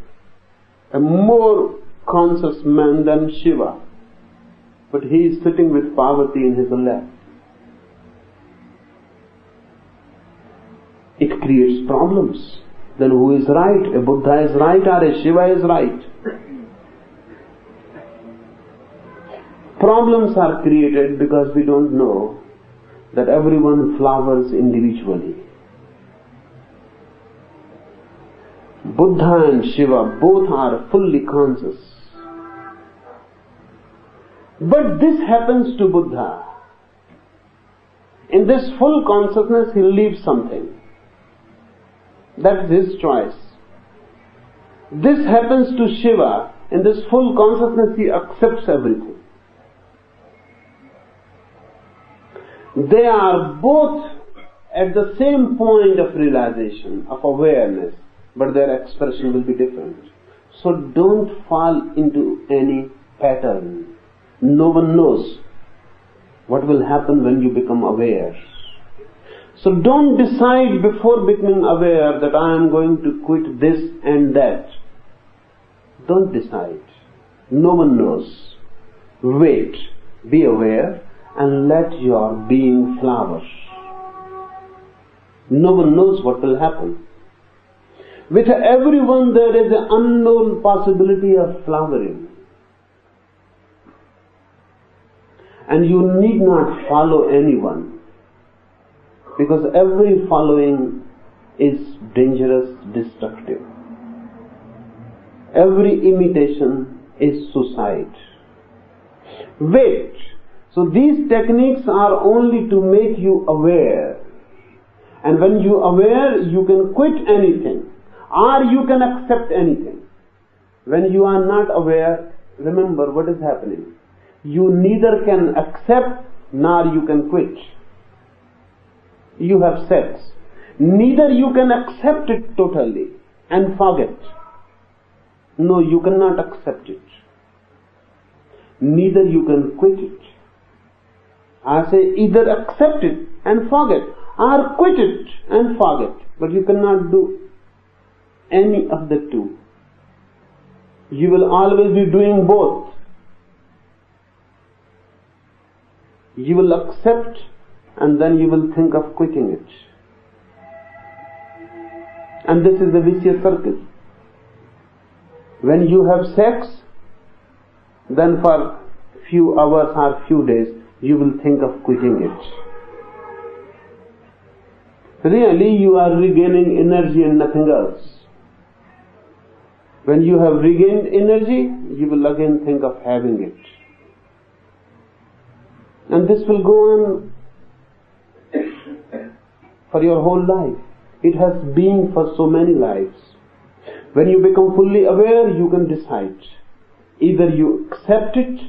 a more conscious man than Shiva. But he is sitting with Parvati in his lap. It creates problems. Then who is right? A Buddha is right or a Shiva is right? Problems are created because we don't know that everyone flowers individually. Buddha and Shiva both are fully conscious. But this happens to Buddha. In this full consciousness he leaves something. That's his choice. This happens to Shiva. In this full consciousness he accepts everything. They are both at the same point of realization, of awareness, but their expression will be different. So don't fall into any pattern. No one knows what will happen when you become aware. So don't decide before becoming aware that I am going to quit this and that. Don't decide. No one knows. Wait. Be aware. And let your being flower. No one knows what will happen. With everyone there is an unknown possibility of flowering. And you need not follow anyone. Because every following is dangerous, destructive. Every imitation is suicide. Wait. So these techniques are only to make you aware. And when you are aware, you can quit anything, or you can accept anything. When you are not aware, remember what is happening. You neither can accept nor you can quit. You have sex. Neither you can accept it totally and forget. No, you cannot accept it. Neither you can quit it. I say either accept it and forget, or quit it and forget. But you cannot do any of the two. You will always be doing both. You will accept and then you will think of quitting it. And this is the vicious circle. When you have sex, then for few hours or few days, you will think of quitting it. Really, you are regaining energy and nothing else. When you have regained energy, you will again think of having it. And this will go on for your whole life. It has been for so many lives. When you become fully aware, you can decide. Either you accept it,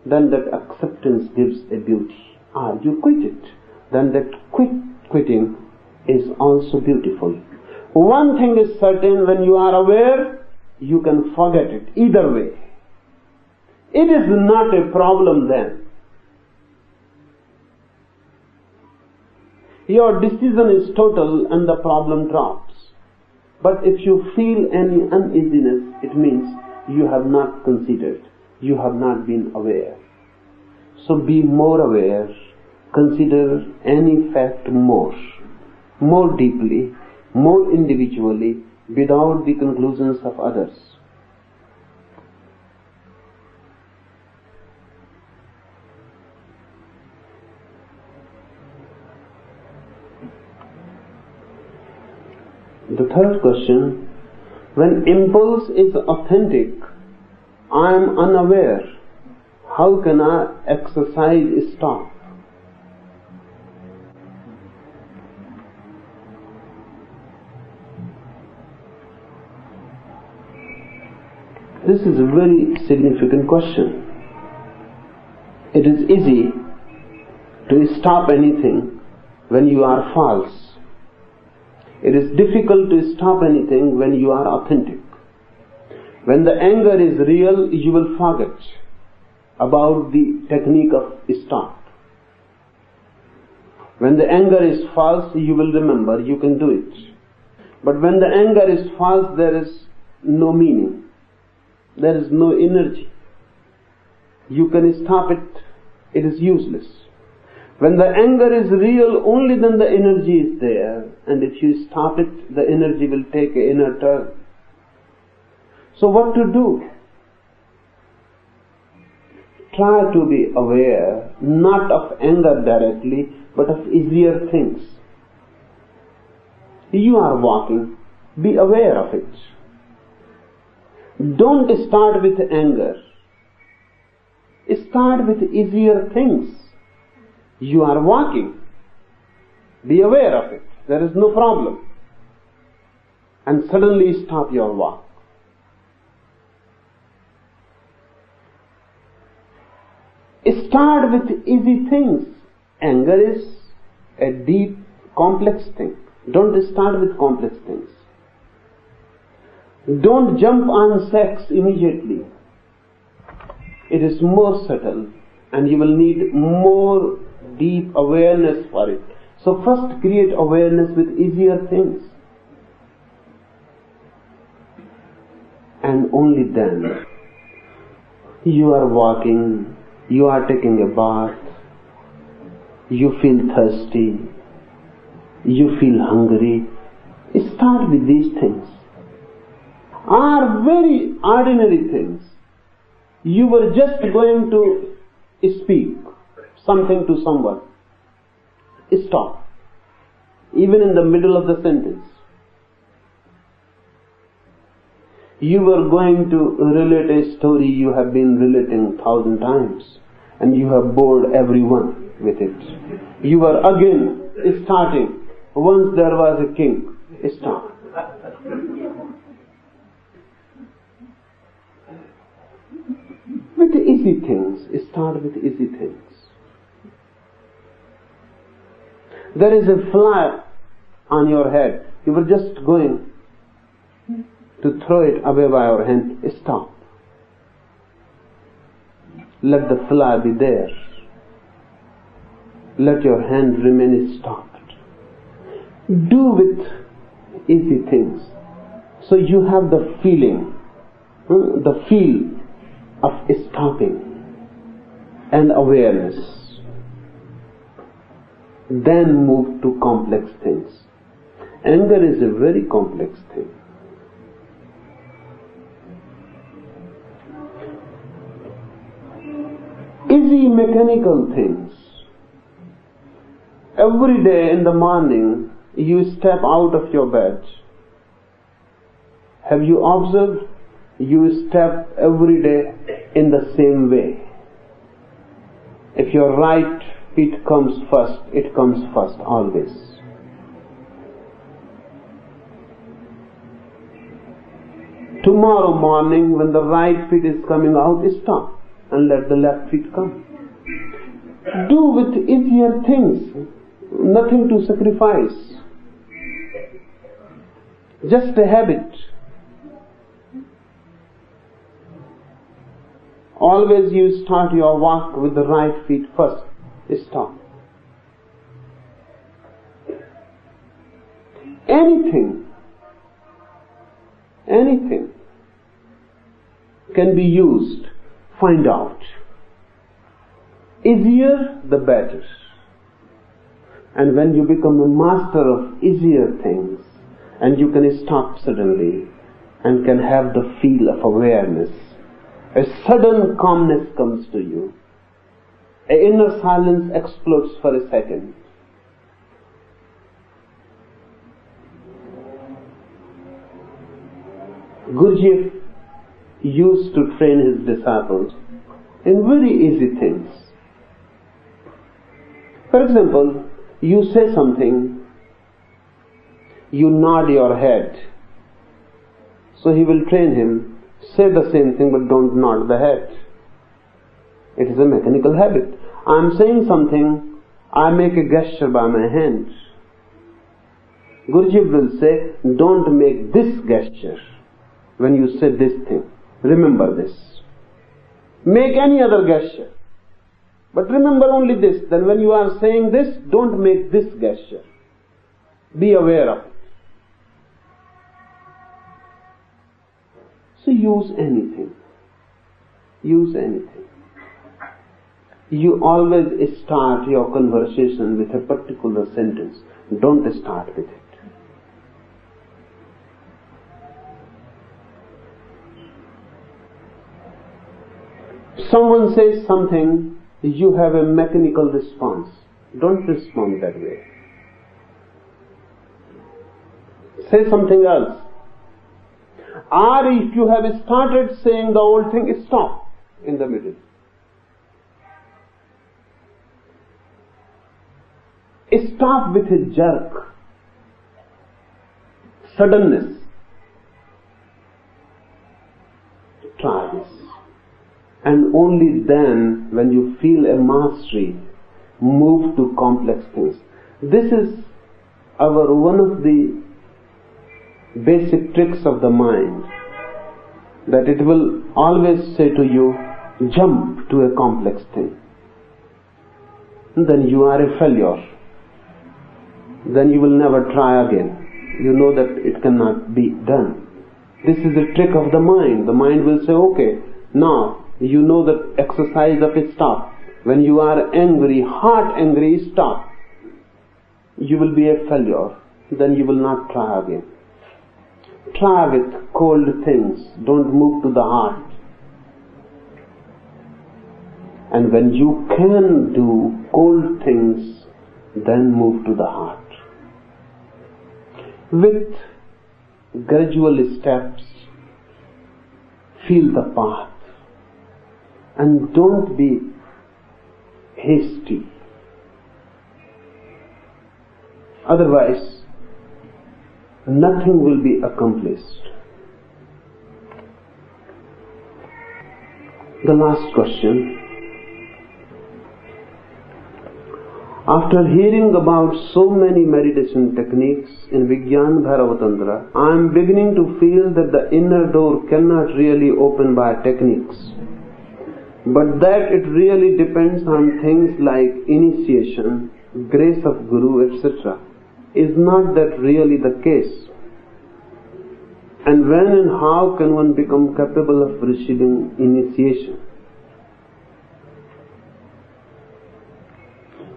then that acceptance gives a beauty. Or you quit it, then that quitting is also beautiful. One thing is certain, when you are aware, you can forget it. Either way. It is not a problem then. Your decision is total and the problem drops. But if you feel any uneasiness, it means you have not considered. You have not been aware. So be more aware. Consider any fact more deeply, more individually, without the conclusions of others. The third question, when impulse is authentic, I am unaware. How can I exercise stop? This is a very significant question. It is easy to stop anything when you are false. It is difficult to stop anything when you are authentic. When the anger is real, you will forget about the technique of stop. When the anger is false, you will remember, you can do it. But when the anger is false, there is no meaning. There is no energy. You can stop it, it is useless. When the anger is real, only then the energy is there. And if you stop it, the energy will take an inner turn. So what to do? Try to be aware, not of anger directly, but of easier things. You are walking, be aware of it. Don't start with anger. Start with easier things. You are walking. Be aware of it. There is no problem. And suddenly stop your walk. Start with easy things. Anger is a deep, complex thing. Don't start with complex things. Don't jump on sex immediately. It is more subtle and you will need more deep awareness for it. So first create awareness with easier things. And only then you are walking, you are taking a bath, you feel thirsty, you feel hungry. Start with these things. Are very ordinary things. You were just going to speak something to someone. Stop. Even in the middle of the sentence. You were going to relate a story you have been relating 1,000 times. and you have bored everyone with it. You are again starting. Once there was a king. Stop. With easy things. Start with easy things. There is a fly on your head. You were just going to throw it away by your hand. Stop. Let the fly be there. Let your hand remain stopped. Do with easy things. So you have the feeling, the feel of stopping and awareness. Then move to complex things. Anger is a very complex thing. Easy mechanical things. Every day in the morning, you step out of your bed. Have you observed? You step every day in the same way. If your right feet comes first, it comes first always. Tomorrow morning, when the right feet is coming out, stop and let the left feet come. Do with easier things. Nothing to sacrifice. Just a habit. Always you start your walk with the right feet first. Stop. Anything can be used. Find out. Easier, the better. And when you become a master of easier things, and you can stop suddenly, and can have the feel of awareness, a sudden calmness comes to you. An inner silence explodes for a second. Gurdjieff used to train his disciples in very easy things. For example, you say something, you nod your head. So he will train him, say the same thing but don't nod the head. It is a mechanical habit. I am saying something, I make a gesture by my hand. Gurdjieff will say, don't make this gesture when you say this thing. Remember this. Make any other gesture. But remember only this. Then when you are saying this, don't make this gesture. Be aware of it. So use anything. Use anything. You always start your conversation with a particular sentence. Don't start with it. Someone says something, you have a mechanical response. Don't respond that way. Say something else. Or if you have started saying the old thing, stop in the middle. Stop with a jerk. Suddenness. Try this. And only then, when you feel a mastery, move to complex things. This is one of the basic tricks of the mind, that it will always say to you, jump to a complex thing. And then you are a failure. Then you will never try again. You know that it cannot be done. This is a trick of the mind. The mind will say, okay, now you know that exercise of a stop. When you are angry, heart angry, stop. You will be a failure. Then you will not try again. Try with cold things. Don't move to the heart. And when you can do cold things, then move to the heart. With gradual steps, feel the path. And don't be hasty. Otherwise, nothing will be accomplished. The last question. After hearing about so many meditation techniques in vigyan, bhairav, tantra, I am beginning to feel that the inner door cannot really open by techniques, but that it really depends on things like initiation, grace of Guru, etc. Is not that really the case? And when and how can one become capable of receiving initiation?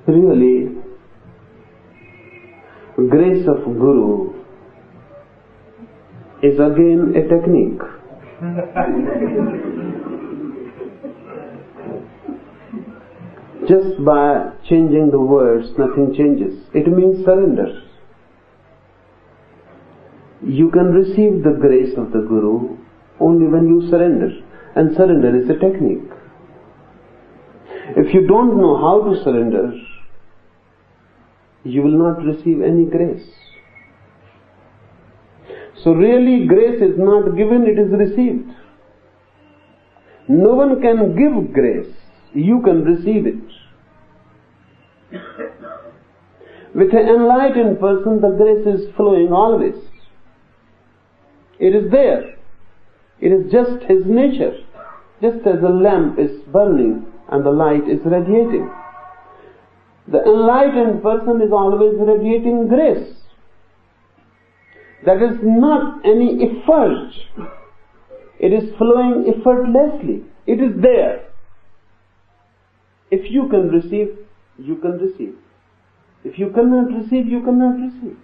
Really, grace of Guru is again a technique. Just by changing the words, nothing changes. It means surrender. You can receive the grace of the Guru only when you surrender, and surrender is a technique. If you don't know how to surrender, you will not receive any grace. So really, grace is not given, it is received. No one can give grace, you can receive it. With an enlightened person, the grace is flowing always. It is there. It is just his nature. Just as a lamp is burning and the light is radiating. The enlightened person is always radiating grace. That is not any effort. It is flowing effortlessly. It is there. If you can receive, you can receive. If you cannot receive, you cannot receive.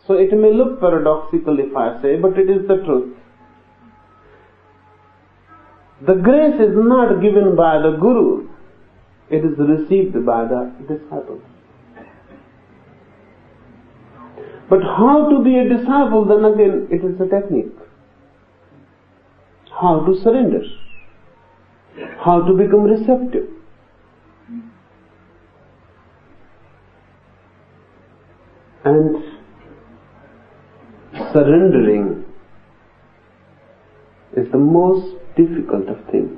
So it may look paradoxical if I say, but it is the truth. The grace is not given by the Guru, it is received by the disciple. But how to be a disciple, then again it is a technique. How to surrender, how to become receptive. And surrendering is the most difficult of things.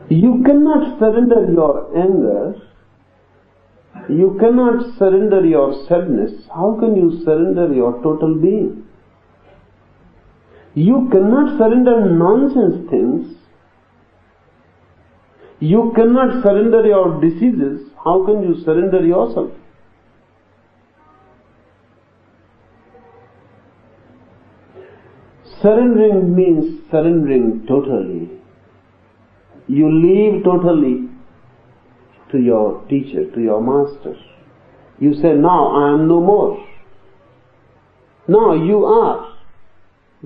You cannot surrender your anger, you cannot surrender your sadness. How can you surrender your total being? You cannot surrender nonsense things. You cannot surrender your diseases. How can you surrender yourself? Surrendering means surrendering totally. You leave totally to your teacher, to your master. You say, now I am no more. Now you are.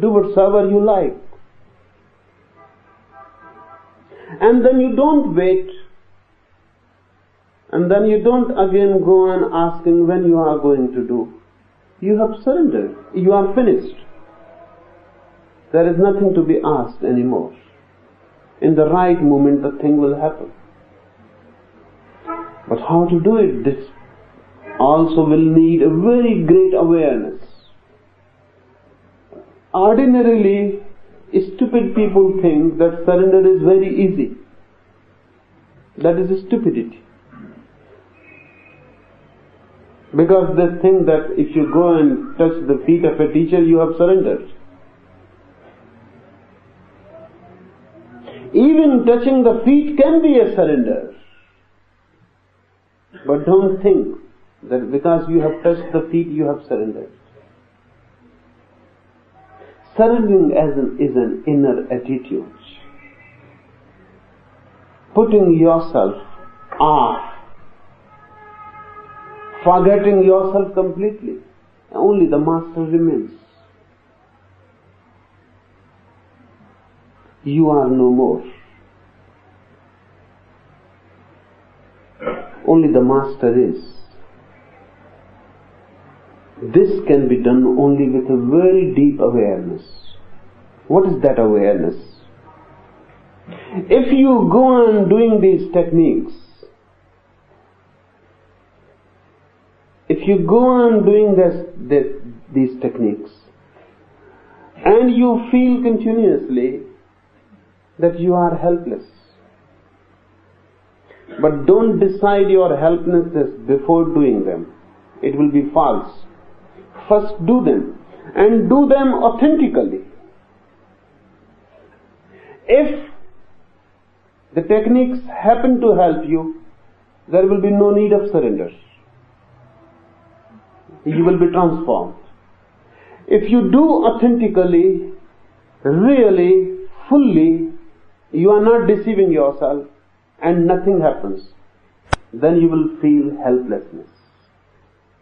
Do whatsoever you like. And then you don't wait. And then you don't again go on asking when you are going to do. You have surrendered. You are finished. There is nothing to be asked anymore. In the right moment the thing will happen. But how to do it? This also will need a very great awareness. Ordinarily, stupid people think that surrender is very easy. That is stupidity. Because they think that if you go and touch the feet of a teacher, you have surrendered. Even touching the feet can be a surrender. But don't think that because you have touched the feet, you have surrendered. Surrendering is an inner attitude. Putting yourself off. Forgetting yourself completely. Only the master remains. You are no more. Only the master is. This can be done only with a very deep awareness. What is that awareness? If you go on doing these techniques, these techniques, and you feel continuously that you are helpless, but don't decide your helplessness before doing them. It will be false. First do them, and do them authentically. If the techniques happen to help you, there will be no need of surrender. You will be transformed. If you do authentically, really, fully, you are not deceiving yourself and nothing happens, then you will feel helplessness,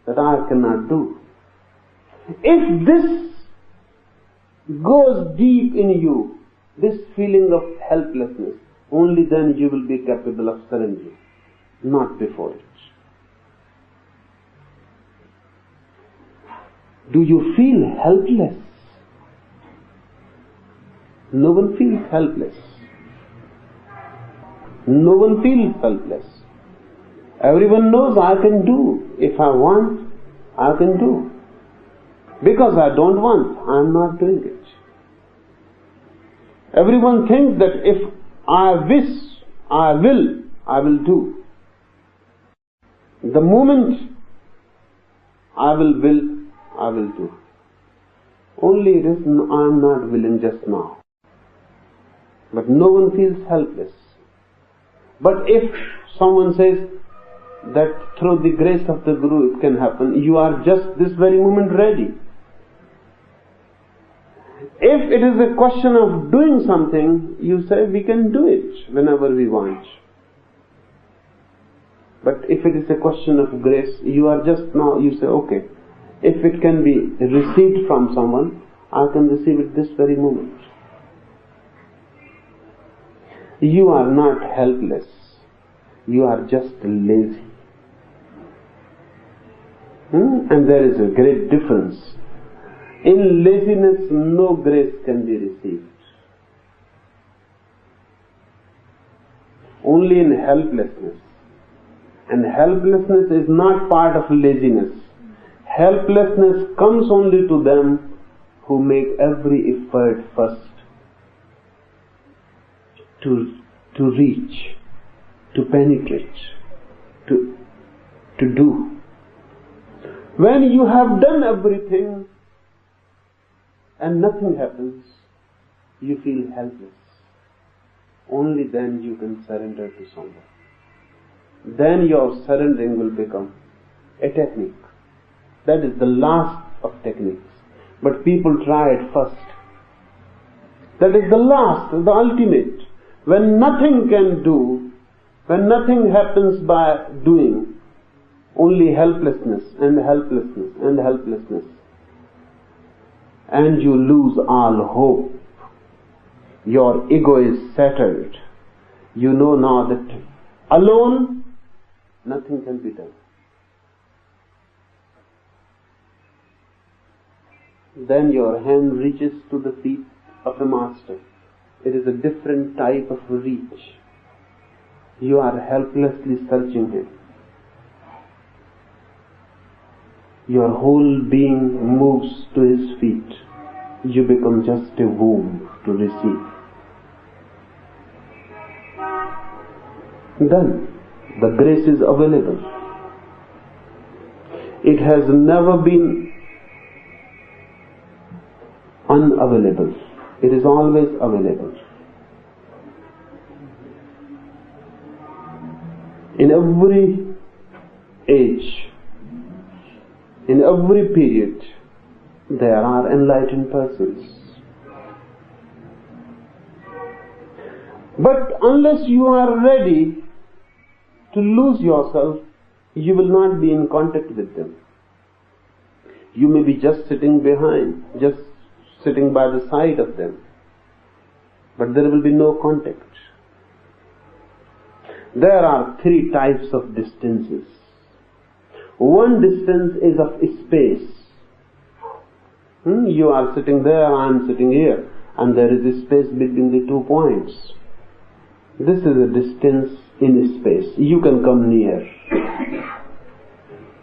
that I cannot do. If this goes deep in you, this feeling of helplessness, only then you will be capable of surrendering, not before it. Do you feel helpless? No one feels helpless. No one feels helpless. Everyone knows I can do. If I want, I can do. Because I don't want, I am not doing it. Everyone thinks that if I wish, I will do. The moment I will do. Only it is I am not willing just now. But no one feels helpless. But if someone says that through the grace of the Guru it can happen, you are just this very moment ready. If it is a question of doing something, you say we can do it whenever we want. But if it is a question of grace, you are just now, you say, okay, if it can be received from someone, I can receive it this very moment. You are not helpless. You are just lazy. And there is a great difference. In laziness, no grace can be received. Only in helplessness. And helplessness is not part of laziness. Helplessness comes only to them who make every effort first to reach, to penetrate, to do. When you have done everything and nothing happens, you feel helpless. Only then you can surrender to someone. Then your surrendering will become a technique. That is the last of techniques. But people try it first. That is the last, the ultimate. When nothing can do, when nothing happens by doing, only helplessness and helplessness and helplessness. And you lose all hope. Your ego is shattered. You know now that alone nothing can be done. Then your hand reaches to the feet of the Master. It is a different type of reach. You are helplessly searching Him. Your whole being moves to His feet. You become just a womb to receive. Then the grace is available. It has never been unavailable. It is always available. In every age, in every period, there are enlightened persons. But unless you are ready to lose yourself, you will not be in contact with them. You may be just sitting behind, just sitting by the side of them, but there will be no contact. There are three types of distances. One distance is of space. You are sitting there, I am sitting here, and there is a space between the 2 points. This is a distance in space. You can come near.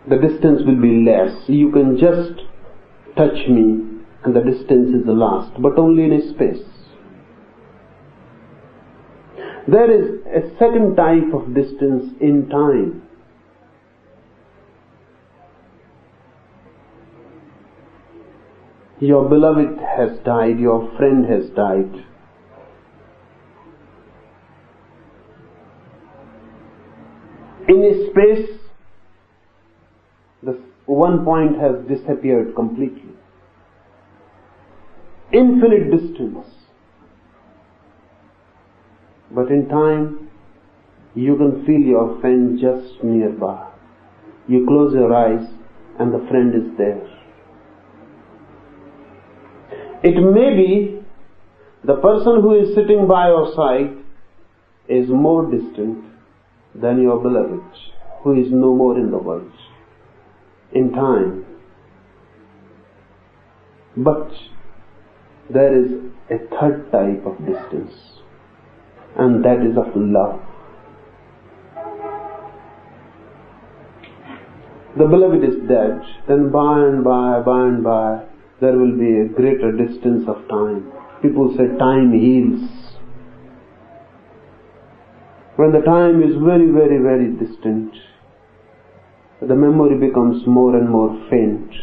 The distance will be less. You can just touch me and the distance is lost, but only in space. There is a second type of distance in time. Your beloved has died, your friend has died. In space, the one point has disappeared completely. Infinite distance. But in time, you can feel your friend just nearby. You close your eyes and the friend is there. It may be the person who is sitting by your side is more distant than your beloved, who is no more in the world, in time. But there is a third type of distance, and that is of love. The beloved is dead, then by and by, there will be a greater distance of time. People say time heals. When the time is very, very, very distant, the memory becomes more and more faint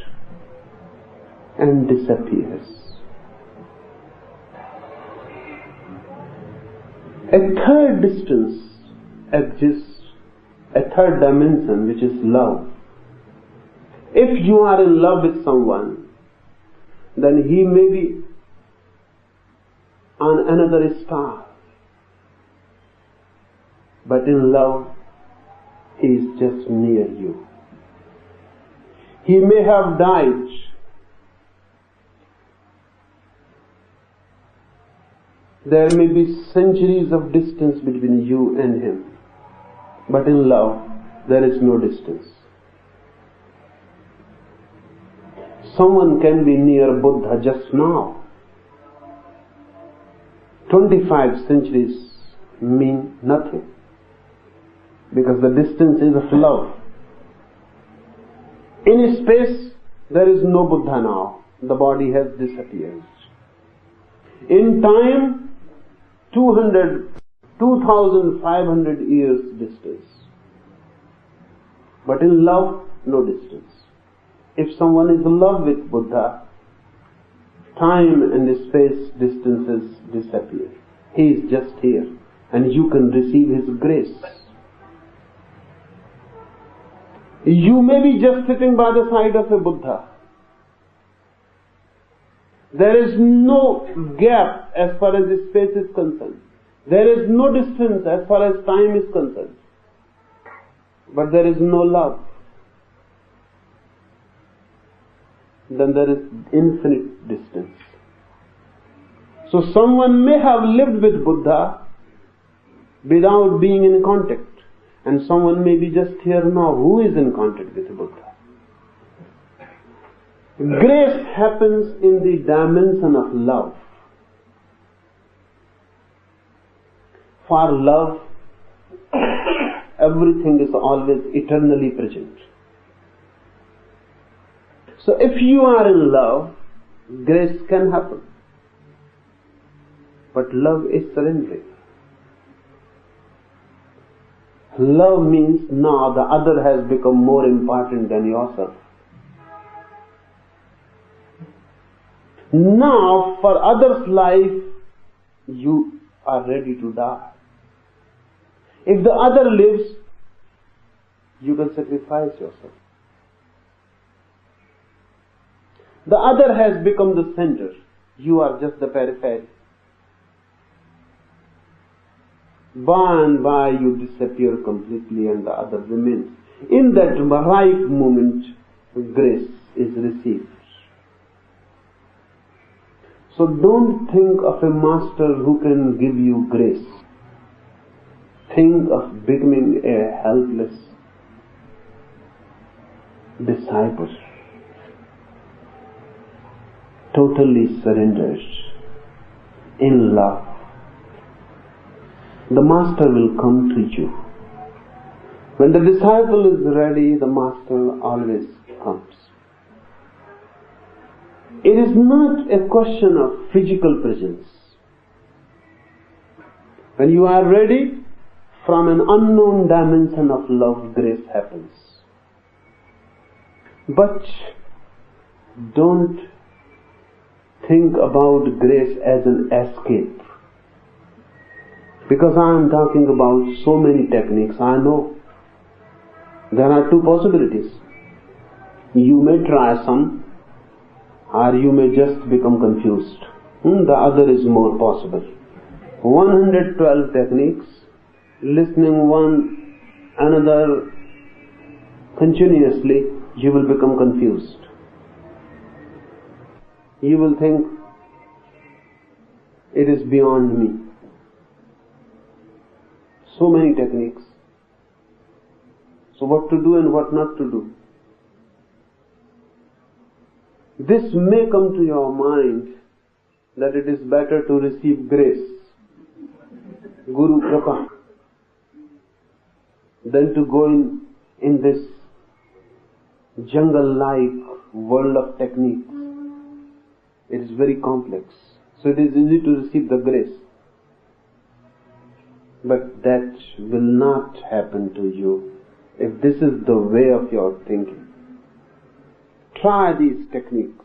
and disappears. A third distance exists, a third dimension, which is love. If you are in love with someone, then he may be on another star. But in love, he is just near you. He may have died. There may be centuries of distance between you and him. But in love, there is no distance. Someone can be near Buddha just now. 25 centuries mean nothing, because the distance is of love. In space, there is no Buddha now. The body has disappeared. In time, 2,500 years distance. But in love, no distance. If someone is in love with Buddha, time and space distances disappear. He is just here, and you can receive his grace. You may be just sitting by the side of a Buddha. There is no gap as far as space is concerned. There is no distance as far as time is concerned. But there is no love. Then there is infinite distance. So someone may have lived with Buddha without being in contact. And someone may be just here now who is in contact with Buddha. Grace happens in the dimension of love. For love, everything is always eternally present. So if you are in love, grace can happen. But love is surrendering. Love means now the other has become more important than yourself. Now for others' life, you are ready to die. If the other lives, you can sacrifice yourself. The other has become the center. You are just the periphery. By and by you disappear completely and the other remains. In that ripe moment, grace is received. So don't think of a master who can give you grace. Think of becoming a helpless disciple. Totally surrendered in love. the Master will come to you. When the disciple is ready, the Master always comes. It is not a question of physical presence. When you are ready, from an unknown dimension of love, grace happens. But don't think about grace as an escape. Because I am talking about so many techniques, I know there are two possibilities. You may try some, or you may just become confused. The other is more possible. 112 techniques, listening one another continuously, you will become confused. You will think, it is beyond me. So many techniques. So what to do and what not to do? This may come to your mind that it is better to receive grace, Guru Kripa, than to go in this jungle-like world of techniques. It is very complex. So it is easy to receive the grace. But that will not happen to you if this is the way of your thinking. Try these techniques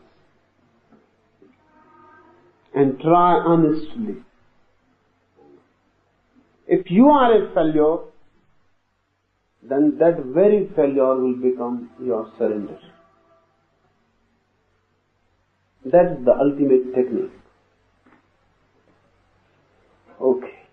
and try honestly. If you are a failure, then that very failure will become your surrender. That is the ultimate technique. Okay.